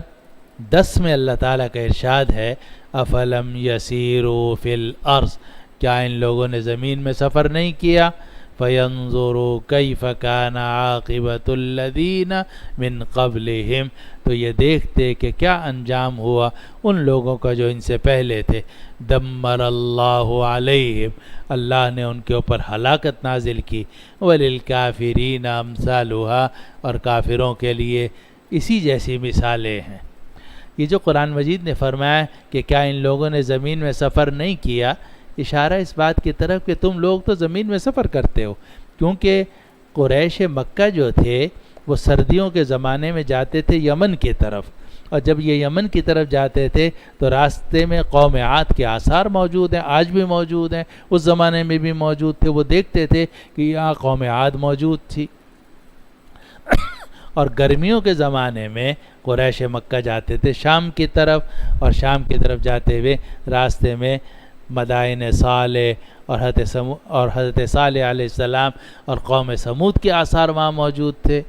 10 میں اللہ تعالیٰ کا ارشاد ہے، أَفَلَمْ يَسِيرُوا فِي الْأَرْضِ، کیا ان لوگوں نے زمین میں سفر نہیں کیا؟ فَيَنْظُرُوا كَيْفَ كَانَ عَاقِبَةُ الَّذِينَ مِنْ قَبْلِهِمْ، تو یہ دیکھتے کہ کیا انجام ہوا ان لوگوں کا جو ان سے پہلے تھے۔ دَمَّرَ اللَّهُ عَلَيْهِمْ، اللہ نے ان کے اوپر ہلاکت نازل کی۔ وَلِلْكَافِرِينَ أَمْثَالُهَا، اور کافروں کے لیے اسی جیسی مثالیں ہیں۔ یہ جو قرآن مجید نے فرمایا کہ کیا ان لوگوں نے زمین میں سفر نہیں کیا، اشارہ اس بات کی طرف کہ تم لوگ تو زمین میں سفر کرتے ہو، کیونکہ قریش مکہ جو تھے وہ سردیوں کے زمانے میں جاتے تھے یمن کی طرف، اور جب یہ یمن کی طرف جاتے تھے تو راستے میں قوم عاد کے آثار موجود ہیں، آج بھی موجود ہیں، اس زمانے میں بھی موجود تھے۔ وہ دیکھتے تھے کہ یہاں قوم عاد موجود تھی۔ اور گرمیوں کے زمانے میں قریش مکہ جاتے تھے شام کی طرف، اور شام کی طرف جاتے ہوئے راستے میں مدائن صالح اور حضرت صالح علیہ السلام اور قوم سمود کے آثار وہاں موجود تھے۔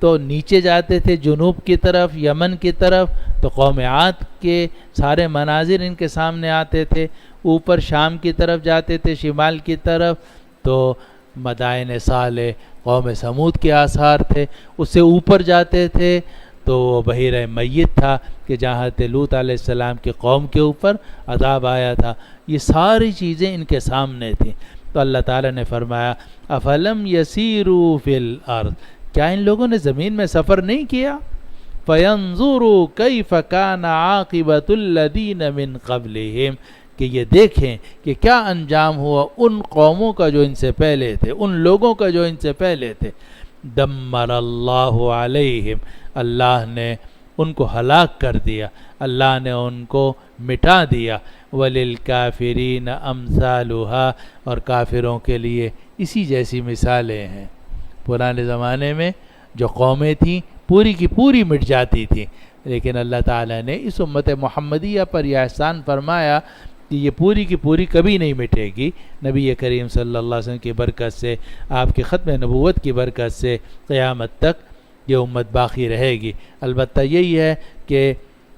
تو نیچے جاتے تھے جنوب کی طرف، یمن کی طرف، تو قوم عاد کے سارے مناظر ان کے سامنے آتے تھے۔ اوپر شام کی طرف جاتے تھے شمال کی طرف، تو مدائن صالح قوم سمود کے آثار تھے۔ اس سے اوپر جاتے تھے تو وہ بحیرہ میت تھا کہ جہاں حضرت لوط علیہ السلام کی قوم کے اوپر عذاب آیا تھا۔ یہ ساری چیزیں ان کے سامنے تھیں۔ تو اللہ تعالیٰ نے فرمایا افلم یسیروا فی الارض، کیا ان لوگوں نے زمین میں سفر نہیں کیا؟ فینظروا کیف کان عاقبۃ الذین من قبلہم، کہ یہ دیکھیں کہ کیا انجام ہوا ان قوموں کا جو ان سے پہلے تھے، ان لوگوں کا جو ان سے پہلے تھے۔ دمر اللہ علیہم، اللہ نے ان کو ہلاک کر دیا، اللہ نے ان کو مٹا دیا۔ وَلِلْكَافِرِينَ أَمْثَالُهَا، اور کافروں کے لیے اسی جیسی مثالیں ہیں۔ پرانے زمانے میں جو قومیں تھیں پوری کی پوری مٹ جاتی تھیں، لیکن اللہ تعالیٰ نے اس امت محمدیہ پر یہ احسان فرمایا کہ یہ پوری کی پوری کبھی نہیں مٹے گی۔ نبی کریم صلی اللہ علیہ وسلم کی برکت سے، آپ کے ختم نبوت کی برکت سے قیامت تک یہ امت باقی رہے گی۔ البتہ یہی ہے کہ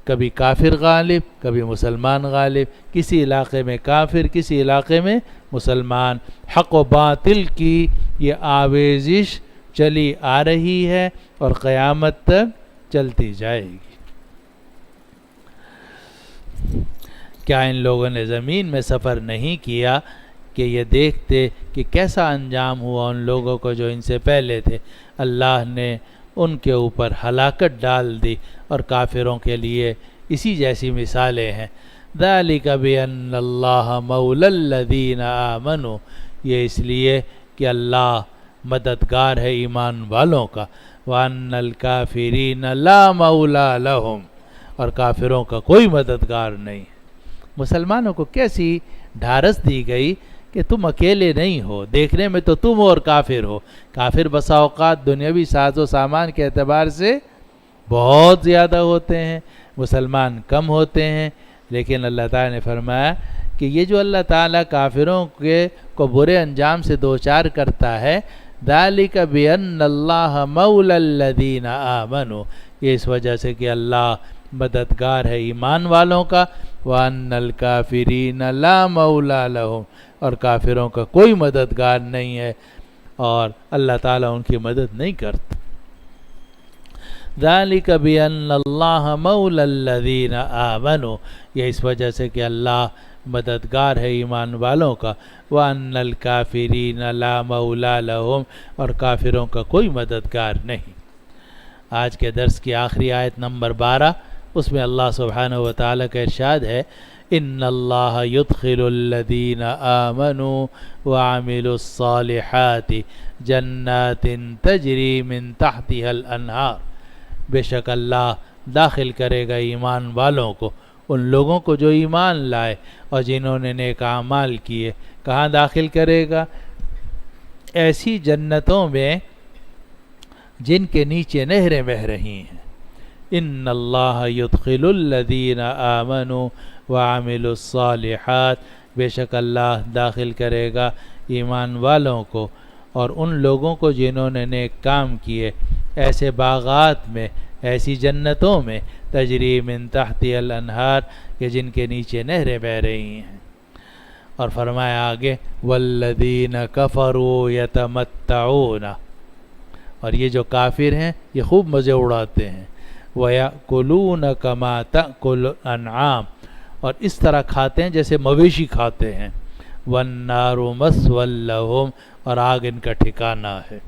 کبھی کافر غالب، کبھی مسلمان غالب، کسی علاقے میں کافر، کسی علاقے میں مسلمان۔ حق و باطل کی یہ آویزش چلی آ رہی ہے اور قیامت تک چلتی جائے گی۔ کیا ان لوگوں نے زمین میں سفر نہیں کیا کہ یہ دیکھتے کہ کیسا انجام ہوا ان لوگوں کو جو ان سے پہلے تھے؟ اللہ نے ان کے اوپر ہلاکت ڈال دی، اور کافروں کے لیے اسی جیسی مثالیں ہیں۔ ذَلِكَ بِأَنَّ اللَّهَ مَوْلَى الَّذِينَ آمَنُوا، یہ اس لیے کہ اللہ مددگار ہے ایمان والوں کا۔ وَأَنَّ الْكَافِرِينَ لَا مَوْلَى لَهُمْ، اور کافروں کا کوئی مددگار نہیں۔ مسلمانوں کو کیسی ڈھارس دی گئی کہ تم اکیلے نہیں ہو، دیکھنے میں تو تم اور کافر ہو۔ کافر بسا اوقات دنیاوی ساز و سامان کے اعتبار سے بہت زیادہ ہوتے ہیں، مسلمان کم ہوتے ہیں، لیکن اللہ تعالیٰ نے فرمایا کہ یہ جو اللہ تعالیٰ کافروں کو برے انجام سے دوچار کرتا ہے، ذَلِكَ بِأَنَّ اللَّهَ مَوْلَى الَّذِينَ آمَنُوا، یہ اس وجہ سے کہ اللہ مددگار ہے ایمان والوں کا۔ وَأَنَّ الْكَافِرِينَ لَا مَوْلَى لَهُمْ، اور کافروں کا کوئی مددگار نہیں ہے اور اللہ تعالیٰ ان کی مدد نہیں کرتا۔ ذَلِكَ بِأَنَّ اللَّهَ مَوْلَى الَّذِينَ آمَنُوا، یہ اس وجہ سے کہ اللہ مددگار ہے ایمان والوں کا۔ وَأَنَّ الْكَافِرِينَ لَا مَوْلَى لَهُمْ، اور کافروں کا کوئی مددگار نہیں۔ آج کے درس کی آخری آیت نمبر 12، اس میں اللہ سبحانہ و تعالیٰ کا ارشاد ہے ان اللہ یدخل الذین آمنوا وعملوا الصالحات جنات تجری من تحتها الانہار، بے شک اللہ داخل کرے گا ایمان والوں کو، ان لوگوں کو جو ایمان لائے اور جنہوں نے نیک اعمال کیے، کہاں داخل کرے گا؟ ایسی جنتوں میں جن کے نیچے نہریں بہہ رہی ہیں۔ ان اللہ یدخل الذین آمنوا وعملوا الصالحات، بے شک اللہ داخل کرے گا ایمان والوں کو اور ان لوگوں کو جنہوں نے نیک کام کیے، ایسے باغات میں، ایسی جنتوں میں تجری من تحتی الانہار کہ جن کے نیچے نہریں بہہ رہی ہیں۔ اور فرمایا آگے والذین کفروا یتمتعون، اور یہ جو کافر ہیں یہ خوب مزے اڑاتے ہیں، وَيَأْكُلُونَ كَمَا تَأْكُلُ الْأَنْعَامُ، اور اس طرح کھاتے ہیں جیسے مویشی کھاتے ہیں، وَالنَّارُ مَثْوًى لَهُمْ، اور آگ ان کا ٹھکانہ ہے۔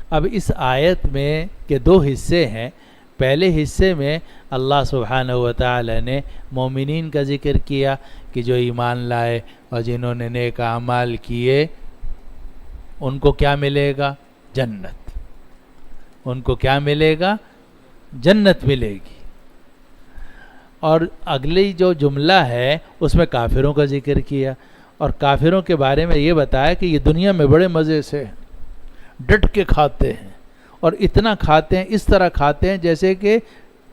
اب اس آیت میں کے دو حصے ہیں۔ پہلے حصے میں اللہ سبحانہ وتعالی نے مومنین کا ذکر کیا کہ جو ایمان لائے اور جنہوں نے نیک اعمال کیے ان کو کیا ملے گا؟ جنت۔ ان کو کیا ملے گا؟ جنت ملے گی۔ اور اگلی جو جملہ ہے اس میں کافروں کا ذکر کیا، اور کافروں کے بارے میں یہ بتایا کہ یہ دنیا میں بڑے مزے سے ڈٹ کے کھاتے ہیں، اور اتنا کھاتے ہیں، اس طرح کھاتے ہیں جیسے کہ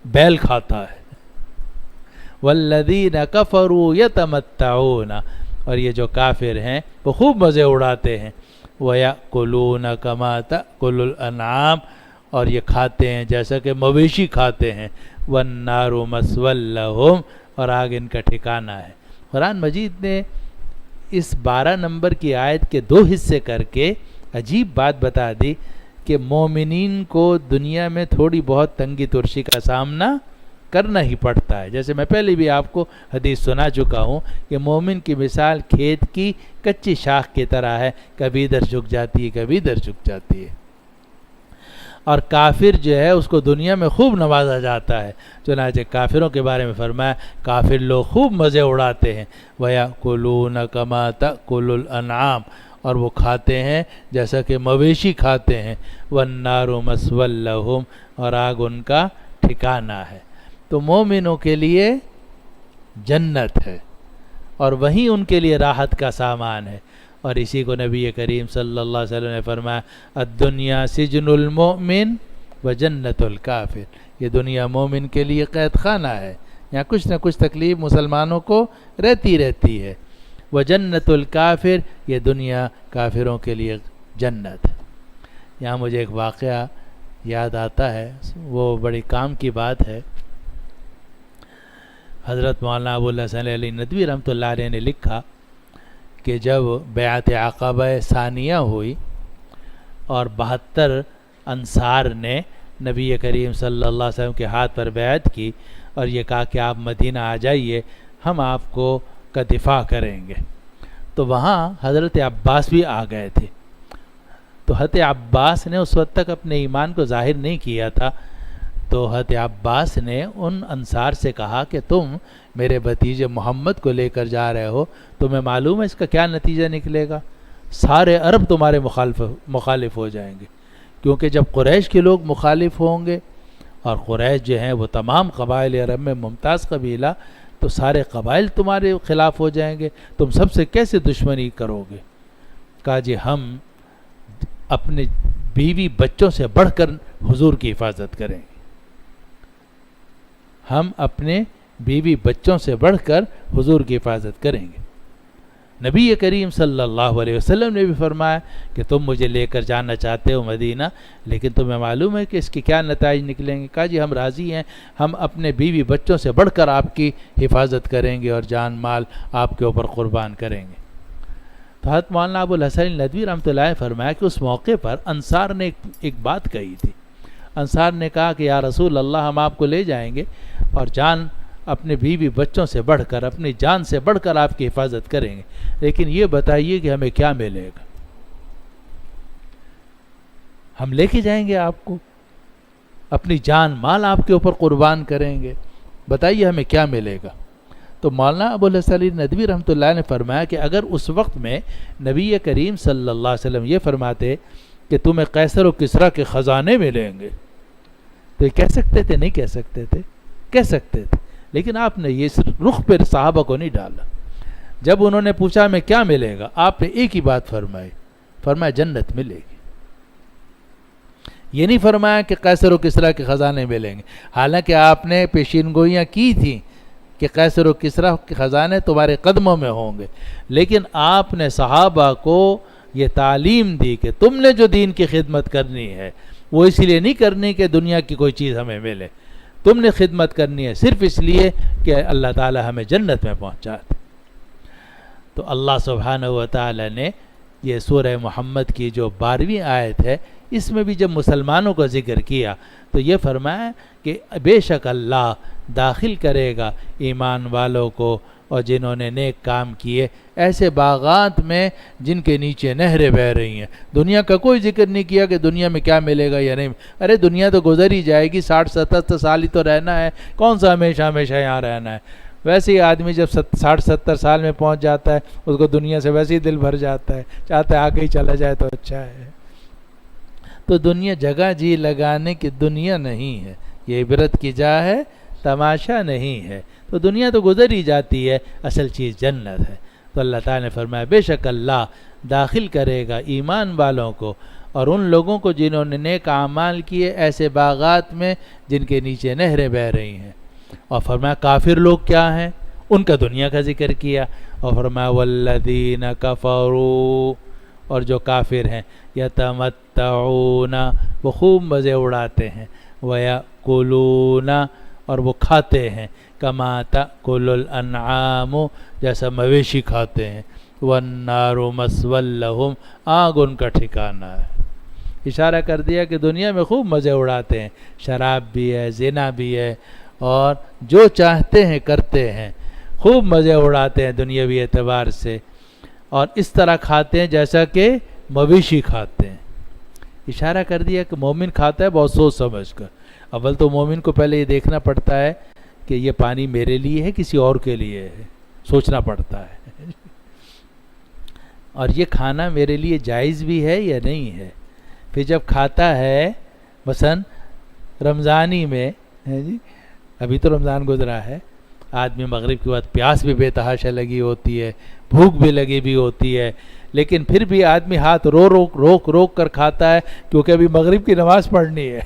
بیل کھاتا ہے۔ والذین کفروا یتمتعون، اور یہ جو کافر ہیں وہ خوب مزے اڑاتے ہیں، وَيَأْكُلُونَ كَمَا تَأْكُلُ الْأَنْعَامُ، اور یہ کھاتے ہیں جیسا کہ مویشی کھاتے ہیں، وَالنَّارُ مَثْوًى لَهُمْ، اور آگ ان کا ٹھکانہ ہے۔ قرآن مجید نے اس 12 نمبر کی آیت کے 2 حصے کر کے عجیب بات بتا دی کہ مومنین کو دنیا میں تھوڑی بہت تنگی ترشی کا سامنا کرنا ہی پڑتا ہے۔ جیسے میں پہلے بھی آپ کو حدیث سنا چکا ہوں کہ مومن کی مثال کھیت کی کچی شاخ کی طرح ہے، کبھی ادھر جھک جاتی ہے، کبھی ادھر جھک جاتی ہے۔ اور کافر جو ہے اس کو دنیا میں خوب نوازا جاتا ہے، چنانچہ کافروں کے بارے میں فرمایا کافر لوگ خوب مزے اڑاتے ہیں، وَيَأْكُلُونَ كَمَا تَأْكُلُ الْأَنْعَامُ، اور وہ کھاتے ہیں جیسا کہ مویشی کھاتے ہیں، وَالنَّارُ مَثْوًى لَهُمْ، اور آگ ان کا ٹھکانہ ہے۔ تو مومنوں کے لیے جنت ہے، اور وہیں ان کے لیے راحت کا سامان ہے۔ اور اسی کو نبی کریم صلی اللہ علیہ وسلم نے فرمایا الدنیا سجن المؤمن و جنت الکافر، یہ دنیا مومن کے لیے قید خانہ ہے، یہاں کچھ نہ کچھ تکلیف مسلمانوں کو رہتی ہے، و جنت الکافر، یہ دنیا کافروں کے لیے جنت ہے۔ یہاں مجھے ایک واقعہ یاد آتا ہے، وہ بڑی کام کی بات ہے۔ حضرت مولانا ابو الحسن علی ندوی رحمۃ اللہ علیہ نے لکھا کہ جب بیعت عقبہ ثانیہ ہوئی اور 72 انصار نے نبی کریم صلی اللہ علیہ وسلم کے ہاتھ پر بیعت کی اور یہ کہا کہ آپ مدینہ آ جائیے، ہم آپ کو کا دفاع کریں گے، تو وہاں حضرت عباس بھی آ گئے تھے۔ تو حضرت عباس نے اس وقت تک اپنے ایمان کو ظاہر نہیں کیا تھا، تو حضرت عباس نے ان انصار سے کہا کہ تم میرے بھتیجے محمد کو لے کر جا رہے ہو، تمہیں معلوم ہے اس کا کیا نتیجہ نکلے گا؟ سارے عرب تمہارے مخالف ہو جائیں گے، کیونکہ جب قریش کے لوگ مخالف ہوں گے، اور قریش جو ہیں وہ تمام قبائل عرب میں ممتاز قبیلہ، تو سارے قبائل تمہارے خلاف ہو جائیں گے، تم سب سے کیسے دشمنی کرو گے؟ کہا جی ہم اپنے بیوی بچوں سے بڑھ کر حضور کی حفاظت کریں گے، ہم اپنے بیوی بچوں سے بڑھ کر حضور کی حفاظت کریں گے۔ نبی کریم صلی اللہ علیہ وسلم نے بھی فرمایا کہ تم مجھے لے کر جانا چاہتے ہو مدینہ، لیکن تمہیں معلوم ہے کہ اس کے کیا نتائج نکلیں گے؟ کہا جی ہم راضی ہیں، ہم اپنے بیوی بچوں سے بڑھ کر آپ کی حفاظت کریں گے اور جان مال آپ کے اوپر قربان کریں گے۔ تو حضرت مولانا ابو الحسن ندوی رحمۃ اللہ علیہ فرمایا کہ اس موقع پر انصار نے ایک بات کہی تھی۔ انصار نے کہا کہ یا رسول اللہ ہم آپ کو لے جائیں گے اور جان اپنے بیوی بچوں سے بڑھ کر، اپنی جان سے بڑھ کر آپ کی حفاظت کریں گے، لیکن یہ بتائیے کہ ہمیں کیا ملے گا؟ ہم لے کے جائیں گے آپ کو، اپنی جان مال آپ کے اوپر قربان کریں گے، بتائیے ہمیں کیا ملے گا؟ تو مولانا ابو الحسن ندوی رحمۃ اللہ نے فرمایا کہ اگر اس وقت میں نبی کریم صلی اللہ علیہ وسلم یہ فرماتے کہ تمہیں قیصر و کسریٰ کے خزانے ملیں گے، تو یہ کہہ سکتے تھے؟ نہیں کہہ سکتے تھے، کہہ سکتے تھے، لیکن آپ نے یہ رخ پہ صحابہ کو نہیں ڈالا. جب انہوں نے پوچھا ہمیں کیا ملے گا، آپ نے ایک ہی بات فرمایا جنت ملے گی. یہ نہیں فرمایا کہ قیصر و کسریٰ کے خزانے ملیں گے، حالانکہ آپ نے پیشین گوئیاں کی تھیں کہ قیصر و کسریٰ کے خزانے تمہارے قدموں میں ہوں گے، لیکن آپ نے صحابہ کو یہ تعلیم دی کہ تم نے جو دین کی خدمت کرنی ہے وہ اس لیے نہیں کرنی کہ دنیا کی کوئی چیز ہمیں ملے، تم نے خدمت کرنی ہے صرف اس لیے کہ اللہ تعالی ہمیں جنت میں پہنچا دے. تو اللہ سبحانہ و تعالی نے یہ سورہ محمد کی جو 12ویں آیت ہے، اس میں بھی جب مسلمانوں کا ذکر کیا تو یہ فرمایا کہ بے شک اللہ داخل کرے گا ایمان والوں کو اور جنہوں نے نیک کام کیے ایسے باغات میں جن کے نیچے نہریں بہہ رہی ہیں. دنیا کا کوئی ذکر نہیں کیا کہ دنیا میں کیا ملے گا یا نہیں. ارے دنیا تو گزر ہی جائے گی، 60-70 سال ہی تو رہنا ہے، کون سا ہمیشہ یہاں رہنا ہے. ویسے ہی آدمی جب 60-70 سال میں پہنچ جاتا ہے اس کو دنیا سے ویسے ہی دل بھر جاتا ہے، چاہتا ہے آگے ہی چلا جائے تو اچھا ہے. تو دنیا جگہ جی لگانے کی دنیا نہیں ہے، یہ عبرت کی جا ہے، تماشا نہیں ہے. تو دنیا تو گزر ہی جاتی ہے، اصل چیز جنت ہے. تو اللہ تعالیٰ نے فرمایا بے شک اللہ داخل کرے گا ایمان والوں کو اور ان لوگوں کو جنہوں نے نیک اعمال کیے ایسے باغات میں جن کے نیچے نہریں بہہ رہی ہیں. اور فرمایا کافر لوگ کیا ہیں، ان کا دنیا کا ذکر کیا اور فرمایا والذین کفروا، اور جو کافر ہیں یتمتعون، وہ خوب مزے اڑاتے ہیں، ویأکلون، اور وہ کھاتے ہیں، کما تأکل الانعام، جیسا مویشی کھاتے ہیں، والنار مثوی لہم، آگ ان کا ٹھکانہ ہے. اشارہ کر دیا کہ دنیا میں خوب مزے اڑاتے ہیں، شراب بھی ہے، زنا بھی ہے، اور جو چاہتے ہیں کرتے ہیں، خوب مزے اڑاتے ہیں دنیاوی اعتبار سے، اور اس طرح کھاتے ہیں جیسا کہ مویشی کھاتے ہیں. اشارہ کر دیا کہ مومن کھاتا ہے بہت سوچ سمجھ کر. اول تو مومن کو پہلے یہ دیکھنا پڑتا ہے کہ یہ پانی میرے لیے ہے کسی اور کے لیے ہے، سوچنا پڑتا ہے، اور یہ کھانا میرے لیے جائز بھی ہے یا نہیں ہے. پھر جب کھاتا ہے مثلا رمضانی میں، ابھی تو رمضان گزرا ہے، آدمی مغرب کے بعد پیاس بھی بے تحاشا لگی ہوتی ہے، بھوک بھی لگی بھی ہوتی ہے، لیکن پھر بھی آدمی ہاتھ روک کر کھاتا ہے کیونکہ ابھی مغرب کی نماز پڑھنی ہے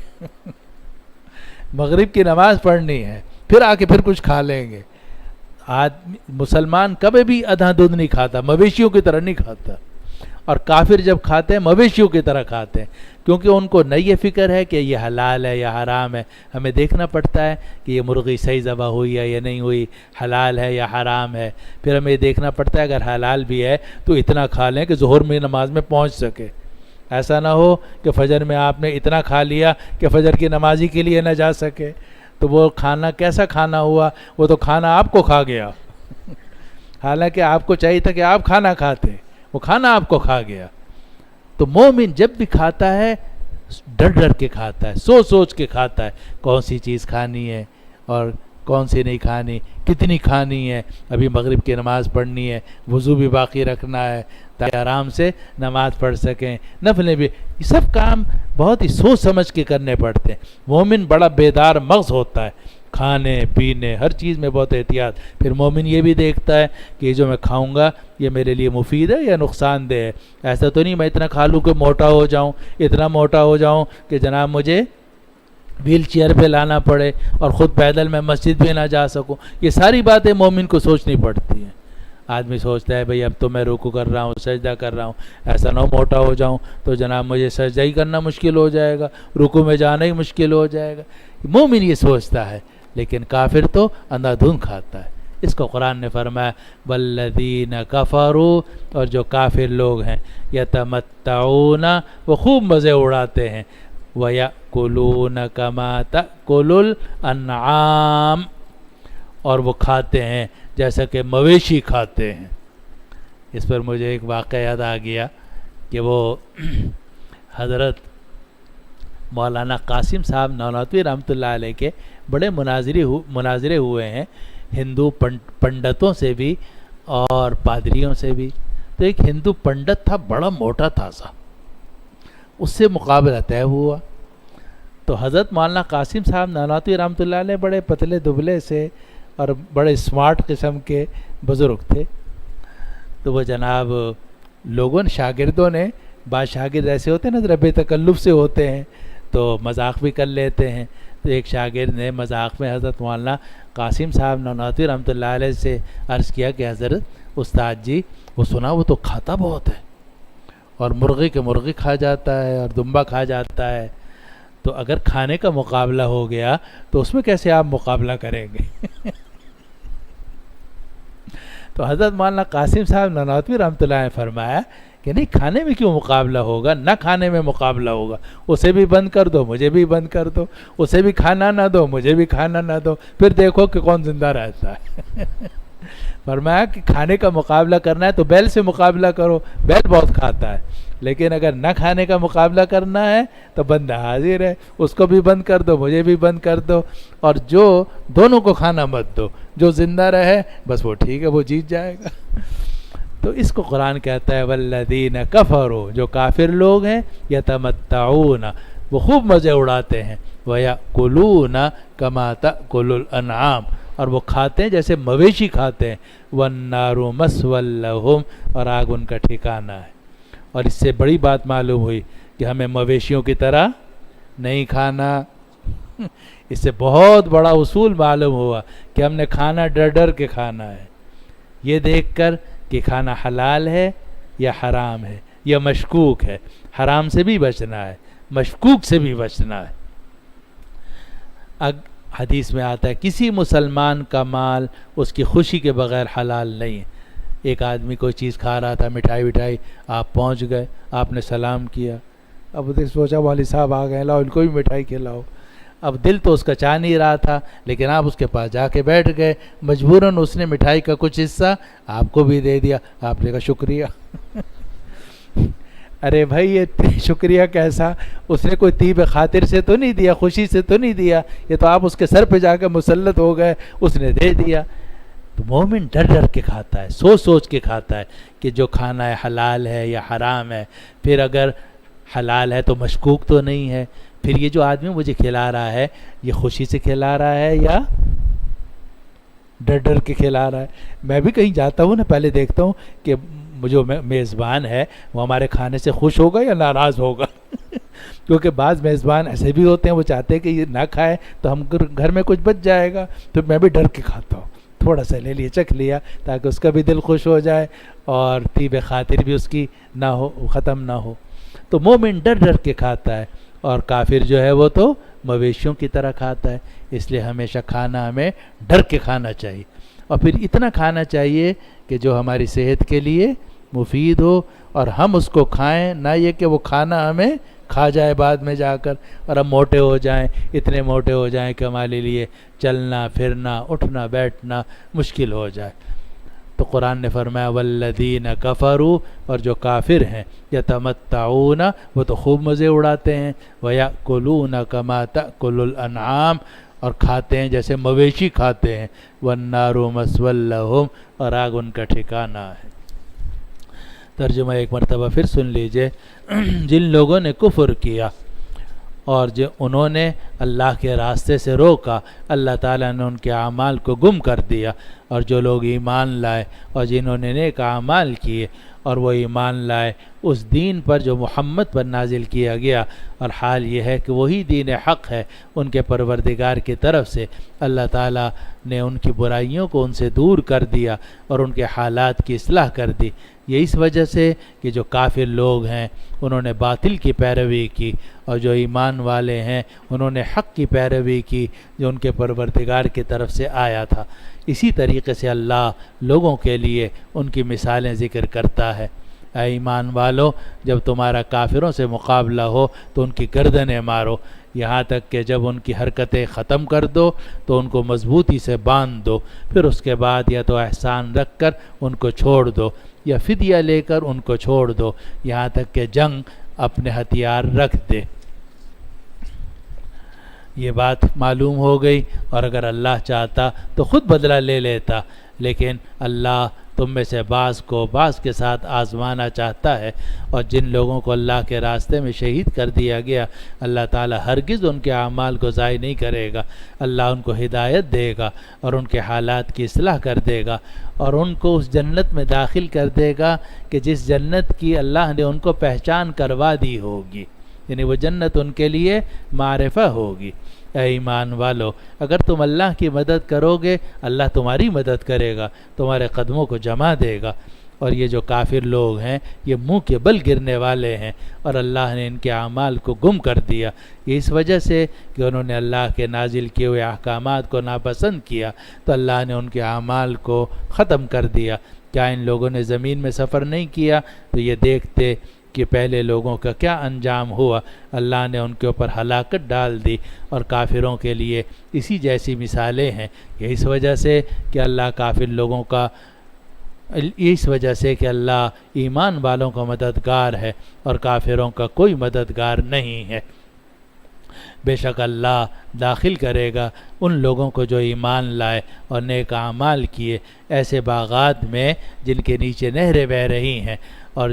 مغرب کی نماز پڑھنی ہے، پھر آ کے پھر کچھ کھا لیں گے. آدمی مسلمان کبھی بھی ادھا دودھ نہیں کھاتا، مویشیوں کی طرح نہیں کھاتا، اور کافر جب کھاتے ہیں مویشیوں کی طرح کھاتے ہیں، کیونکہ ان کو نہ یہ فکر ہے کہ یہ حلال ہے یا حرام ہے. ہمیں دیکھنا پڑتا ہے کہ یہ مرغی صحیح ذبح ہوئی ہے یا نہیں ہوئی، حلال ہے یا حرام ہے. پھر ہمیں دیکھنا پڑتا ہے اگر حلال بھی ہے تو اتنا کھا لیں کہ ظہر میں نماز میں پہنچ سکے. ایسا نہ ہو کہ فجر میں آپ نے اتنا کھا لیا کہ فجر کی نمازی کے لیے نہ جا سکے، تو وہ کھانا کیسا کھانا ہوا؟ وہ تو کھانا آپ کو کھا گیا حالانکہ آپ کو چاہیے تھا کہ آپ کھانا کھاتے، وہ کھانا آپ کو کھا گیا. تو مومن جب بھی کھاتا ہے ڈر کے کھاتا ہے، سوچ کے کھاتا ہے کون سی چیز کھانی ہے اور کون سی نہیں کھانی، کتنی کھانی ہے. ابھی مغرب کی نماز پڑھنی ہے، وضو بھی باقی رکھنا ہے تاکہ آرام سے نماز پڑھ سکیں، نفلیں بھی. یہ سب کام بہت ہی سوچ سمجھ کے کرنے پڑتے ہیں. مومن بڑا بیدار مغز ہوتا ہے، کھانے پینے ہر چیز میں بہت احتیاط. پھر مومن یہ بھی دیکھتا ہے کہ یہ جو میں کھاؤں گا یہ میرے لیے مفید ہے یا نقصان دہ ہے. ایسا تو نہیں میں اتنا کھا لوں کہ موٹا ہو جاؤں، اتنا موٹا ہو جاؤں کہ جناب مجھے ویل چیئر پہ لانا پڑے اور خود پیدل میں مسجد بھی نہ جا سکوں. یہ ساری باتیں مومن کو سوچنی پڑتی ہیں. آدمی سوچتا ہے بھئی اب تو میں رکوع کر رہا ہوں، سجدہ کر رہا ہوں، ایسا نہ موٹا ہو جاؤں تو جناب مجھے سجدہ ہی کرنا مشکل ہو جائے گا، رکوع میں جانا ہی مشکل ہو جائے گا. مومن یہ سوچتا ہے، لیکن کافر تو اندھا دھند کھاتا ہے. اس کو قرآن نے فرمایا والذین کفروا، اور جو کافر لوگ ہیں یتمتعون، وہ خوب مزے اڑاتے ہیں، وَيَأْكُلُونَ كَمَا تَأْكُلُ الْأَنْعَامُ، اور وہ کھاتے ہیں جیسا کہ مویشی کھاتے ہیں. اس پر مجھے ایک واقعہ یاد آ گیا کہ وہ حضرت مولانا قاسم صاحب نانوتوی رحمۃ اللہ علیہ کے بڑے مناظرے ہوئے ہیں ہندو پنڈتوں سے بھی اور پادریوں سے بھی. تو ایک ہندو پنڈت تھا، بڑا موٹا تھا سا، اس سے مقابلہ طے ہوا. تو حضرت مولانا قاسم صاحب نانوتوی رحمۃ اللہ علیہ بڑے پتلے دبلے سے اور بڑے اسمارٹ قسم کے بزرگ تھے. تو وہ جناب لوگوں نے شاگردوں نے، بعض شاگرد ایسے ہوتے ہیں نا ذرا بے تکلف سے ہوتے ہیں تو مذاق بھی کر لیتے ہیں. تو ایک شاگرد نے مذاق میں حضرت مولانا قاسم صاحب نانوتوی رحمۃ اللہ علیہ سے عرض کیا کہ حضرت استاد جی وہ سنا وہ تو کھاتا بہت ہے اور مرغی کے مرغی کھا جاتا ہے اور دمبا کھا جاتا ہے، تو اگر کھانے کا مقابلہ ہو گیا تو اس میں کیسے آپ مقابلہ کریں گے؟ تو حضرت مولانا قاسم صاحب نانوتوی رحمۃ اللہ نے فرمایا کہ نہیں، کھانے میں کیوں مقابلہ ہوگا، نہ کھانے میں مقابلہ ہوگا. اسے بھی بند کر دو، مجھے بھی بند کر دو، اسے بھی کھانا نہ دو، مجھے بھی کھانا نہ دو، پھر دیکھو کہ کون زندہ رہتا ہے. فرمایا کہ کھانے کا مقابلہ کرنا ہے تو بیل سے مقابلہ کرو، بیل بہت کھاتا ہے، لیکن اگر نہ کھانے کا مقابلہ کرنا ہے تو بندہ حاضر ہے، اس کو بھی بند کر دو، مجھے بھی بند کر دو، اور جو دونوں کو کھانا مت دو، جو زندہ رہے بس وہ ٹھیک ہے، وہ جیت جائے گا. تو اس کو قرآن کہتا ہے والذین کفروا، جو کافر لوگ ہیں، یتمتعون، وہ خوب مزے اڑاتے ہیں، ویأکلون کما تأکل الانعام، اور وہ کھاتے ہیں جیسے مویشی کھاتے ہیں، والنار مثوی لہم، اور آگ ان کا ٹھکانہ ہے. اور اس سے بڑی بات معلوم ہوئی کہ ہمیں مویشیوں کی طرح نہیں کھانا. اس سے بہت بڑا اصول معلوم ہوا کہ ہم نے کھانا ڈر ڈر کے کھانا ہے، یہ دیکھ کر کہ کھانا حلال ہے یا حرام ہے یا مشکوک ہے. حرام سے بھی بچنا ہے، مشکوک سے بھی بچنا ہے. حدیث میں آتا ہے کسی مسلمان کا مال اس کی خوشی کے بغیر حلال نہیں ہے. ایک آدمی کوئی چیز کھا رہا تھا، مٹھائی وٹھائی، آپ پہنچ گئے، آپ نے سلام کیا، اب سوچا والی صاحب آ گئے، لاؤ ان کو بھی مٹھائی کھلاؤ. اب دل تو اس کا چاہ نہیں رہا تھا، لیکن آپ اس کے پاس جا کے بیٹھ گئے، مجبوراً اس نے مٹھائی کا کچھ حصہ آپ کو بھی دے دیا. آپ نے کہا شکریہ. ارے بھائی یہ شکریہ کیسا، اس نے کوئی طیب خاطر سے تو نہیں دیا، خوشی سے تو نہیں دیا، یہ تو آپ اس کے سر پہ جا کے مسلط ہو گئے، اس نے دے دیا. تو مومن ڈر ڈر کے کھاتا ہے، سوچ سوچ کے کھاتا ہے کہ جو کھانا ہے حلال ہے یا حرام ہے. پھر اگر حلال ہے تو مشکوک تو نہیں ہے، پھر یہ جو آدمی مجھے کھلا رہا ہے یہ خوشی سے کھلا رہا ہے یا ڈر ڈر کے کھلا رہا ہے. میں بھی کہیں جاتا ہوں نا، پہلے دیکھتا ہوں کہ جو میزبان ہے وہ ہمارے کھانے سے خوش ہوگا یا ناراض ہوگا. کیونکہ بعض میزبان ایسے بھی ہوتے ہیں وہ چاہتے ہیں کہ یہ نہ کھائے تو ہم گھر میں کچھ بچ جائے گا، تو میں بھی ڈر کے کھاتا ہوں، تھوڑا سا لے لیا، چکھ لیا، تاکہ اس کا بھی دل خوش ہو جائے اور طیب خاطر بھی اس کی نہ ہو، ختم نہ ہو. تو مومن ڈر ڈر کے کھاتا ہے، اور کافر جو ہے وہ تو مویشیوں کی طرح کھاتا ہے. اس لیے ہمیشہ کھانا ہمیں ڈر کے کھانا چاہیے، اور پھر اتنا کھانا چاہیے کہ جو ہماری صحت کے لیے مفید ہو، اور ہم اس کو کھائیں، نہ یہ کہ وہ کھانا ہمیں کھا جائے بعد میں جا کر اور ہم موٹے ہو جائیں، اتنے موٹے ہو جائیں کہ ہمارے لیے چلنا پھرنا اٹھنا بیٹھنا مشکل ہو جائے. تو قرآن نے فرمایا والذین کفروا، اور جو کافر ہیں، یتمتعون، وہ تو خوب مزے اڑاتے ہیں، ویأکلون کما تأکل الانعام، اور کھاتے ہیں جیسے مویشی کھاتے ہیں، والنار مثوی لہم، اور آگ ان کا ٹھکانہ ہے. ترجمہ ایک مرتبہ پھر سن لیجئے. جن لوگوں نے کفر کیا اور جو انہوں نے اللہ کے راستے سے روکا، اللہ تعالیٰ نے ان کے اعمال کو گم کر دیا. اور جو لوگ ایمان لائے اور جنہوں نے نیک اعمال کیے اور وہ ایمان لائے اس دین پر جو محمد پر نازل کیا گیا، اور حال یہ ہے کہ وہی دین حق ہے ان کے پروردگار کی طرف سے. اللہ تعالیٰ نے ان کی برائیوں کو ان سے دور کر دیا اور ان کے حالات کی اصلاح کر دی. یہ اس وجہ سے کہ جو کافر لوگ ہیں انہوں نے باطل کی پیروی کی، اور جو ایمان والے ہیں انہوں نے حق کی پیروی کی جو ان کے پروردگار کی طرف سے آیا تھا. اسی طریقے سے اللہ لوگوں کے لیے ان کی مثالیں ذکر کرتا ہے. اے ایمان والو، جب تمہارا کافروں سے مقابلہ ہو تو ان کی گردنیں مارو، یہاں تک کہ جب ان کی حرکتیں ختم کر دو تو ان کو مضبوطی سے باندھ دو. پھر اس کے بعد یا تو احسان رکھ کر ان کو چھوڑ دو یا فدیہ لے کر ان کو چھوڑ دو، یہاں تک کہ جنگ اپنے ہتھیار رکھ دے. یہ بات معلوم ہو گئی، اور اگر اللہ چاہتا تو خود بدلہ لے لیتا، لیکن اللہ تم میں سے بعض کو بعض کے ساتھ آزمانا چاہتا ہے، اور جن لوگوں کو اللہ کے راستے میں شہید کر دیا گیا اللہ تعالیٰ ہرگز ان کے اعمال کو ضائع نہیں کرے گا۔ اللہ ان کو ہدایت دے گا اور ان کے حالات کی اصلاح کر دے گا، اور ان کو اس جنت میں داخل کر دے گا کہ جس جنت کی اللہ نے ان کو پہچان کروا دی ہوگی، یعنی وہ جنت ان کے لیے معرفہ ہوگی۔ اے ایمان والو، اگر تم اللہ کی مدد کرو گے اللہ تمہاری مدد کرے گا، تمہارے قدموں کو جما دے گا۔ اور یہ جو کافر لوگ ہیں یہ منہ کے بل گرنے والے ہیں، اور اللہ نے ان کے اعمال کو گم کر دیا، یہ اس وجہ سے کہ انہوں نے اللہ کے نازل کیے ہوئے احکامات کو ناپسند کیا، تو اللہ نے ان کے اعمال کو ختم کر دیا۔ کیا ان لوگوں نے زمین میں سفر نہیں کیا تو یہ دیکھتے کہ پہلے لوگوں کا کیا انجام ہوا، اللہ نے ان کے اوپر ہلاکت ڈال دی، اور کافروں کے لیے اسی جیسی مثالیں ہیں۔ یہ اس وجہ سے کہ اللہ کافر لوگوں کا اس وجہ سے کہ اللہ ایمان والوں کا مددگار ہے اور کافروں کا کوئی مددگار نہیں ہے۔ بے شک اللہ داخل کرے گا ان لوگوں کو جو ایمان لائے اور نیک اعمال کیے ایسے باغات میں جن کے نیچے نہریں بہہ رہی ہیں، اور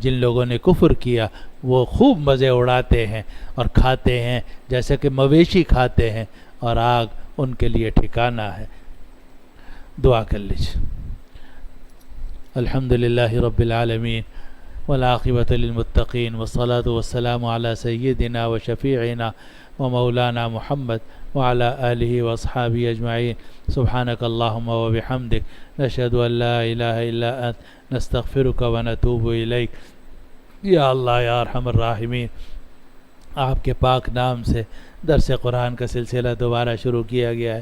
جن لوگوں نے کفر کیا وہ خوب مزے اڑاتے ہیں اور کھاتے ہیں جیسے کہ مویشی کھاتے ہیں، اور آگ ان کے لیے ٹھکانہ ہے۔ دعا کر لیجیے۔ الحمدللہ رب العالمین والعاقبۃ للمتقین والصلاة والسلام علی سیدنا و شفیعنا و مولانا محمد وعلی آلہ واصحابہ اجمعین۔ سبحانک اللہم و بحمدک، نشہد ان لا الہ الا انت، نستغفرک و نتوب الیک۔ یا اللہ یا ارحم الراحمین، آپ کے پاک نام سے درس قرآن کا سلسلہ دوبارہ شروع کیا گیا ہے۔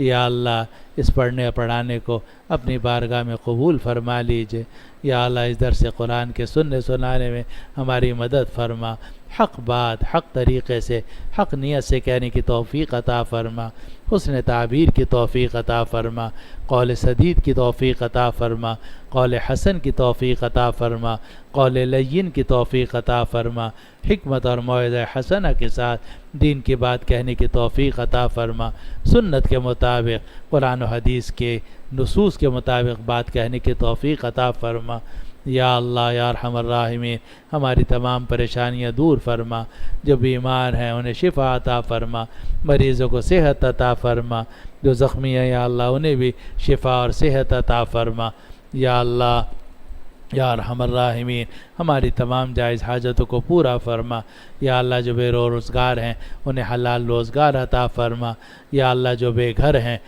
یا اللہ اس پڑھنے پڑھانے کو اپنی بارگاہ میں قبول فرما لیجئے۔ یا اللہ اس درس قرآن کے سننے سنانے میں ہماری مدد فرما، حق بات حق طریقے سے حق نیت سے کہنے کی توفیق عطا فرما، حسن تعبیر کی توفیق عطا فرما، قول سدید کی توفیق عطا فرما، قول حسن کی توفیق عطا فرما، قول لین کی توفیق عطا فرما، حکمت اور موعظہ حسنہ کے ساتھ دین کی بات کہنے کی توفیق عطا فرما، سنت کے مطابق قرآن و حدیث کے نصوص کے مطابق بات کہنے کی توفیق عطا فرما۔ یا اللہ یا ارحم الراحمین، ہماری تمام پریشانیاں دور فرما، جو بیمار ہیں انہیں شفا عطا فرما، مریضوں کو صحت عطا فرما، جو زخمی ہیں یا اللہ انہیں بھی شفا اور صحت عطا فرما۔ یا اللہ یا ارحم الراحمین، ہماری تمام جائز حاجتوں کو پورا فرما۔ یا اللہ جو بے روزگار ہیں انہیں حلال روزگار عطا فرما۔ یا اللہ جو بے گھر ہیں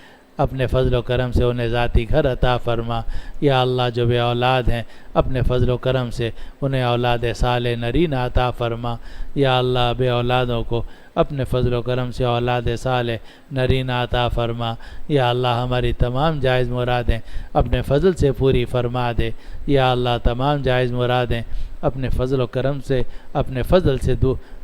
اپنے فضل و کرم سے انہیں ذاتی گھر عطا فرما۔ یا اللہ جو بے اولاد ہیں اپنے فضل و کرم سے انہیں اولاد صالح نرینہ عطا فرما۔ یا اللہ بے اولادوں کو اپنے فضل و کرم سے اولاد صالح نرینہ عطا فرما۔ یا اللہ ہماری تمام جائز مرادیں اپنے فضل سے پوری فرما دے۔ یا اللہ تمام جائز مرادیں اپنے فضل و کرم سے اپنے فضل سے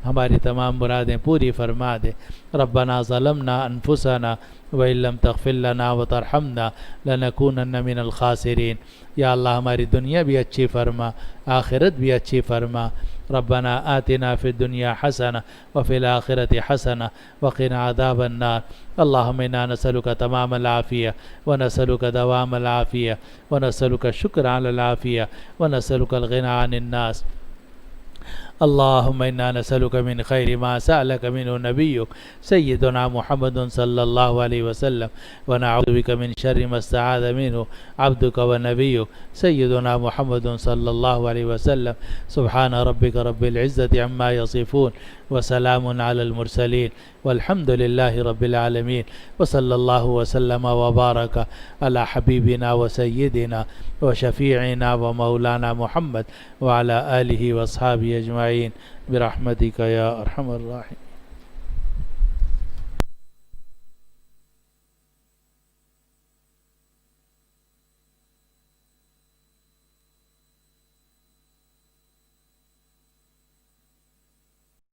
ہماری تمام مرادیں پوری فرما دے۔ ربنا ظلمنا انفسنا وَإِن لَّمْ تَغْفِرْ لَنَا وَتَرْحَمْنَا لَنَكُونَنَّ مِنَ الْخَاسِرِينَ۔ یا اللہ ہماری دنیا بھی اچھی فرما، آخرت بھی اچھی فرما۔ ربنا آتنا فی الدنیا حسنہ وفی الآخرۃ حسنہ وقنا عذاب النار۔ اللہم انا نسألک تمام العافیہ ونسألک دوام العافیہ ونسألک الشکر علی العافیہ ونسألک الغنی عن الناس۔ اللہم انا نسألک من خیر ما سألک منہ نبیک سیدنا محمد صلی اللہ علیہ وسلم، ونعوذ بک من شر ما استعاذ منہ عبدک ونبیک سیدنا محمد صلی اللہ علیہ وسلم۔ سبحان ربک رب العزت عما یصفون وسلام علی المرسلین والحمد للہ رب العالمین، وصلی اللہ وسلم وبارک علی حبیبنا وسیدنا وشفیعنا ومولانا محمد وعلی آلہ واصحابہ اجمعین برحمتک یا ارحم الراحمین۔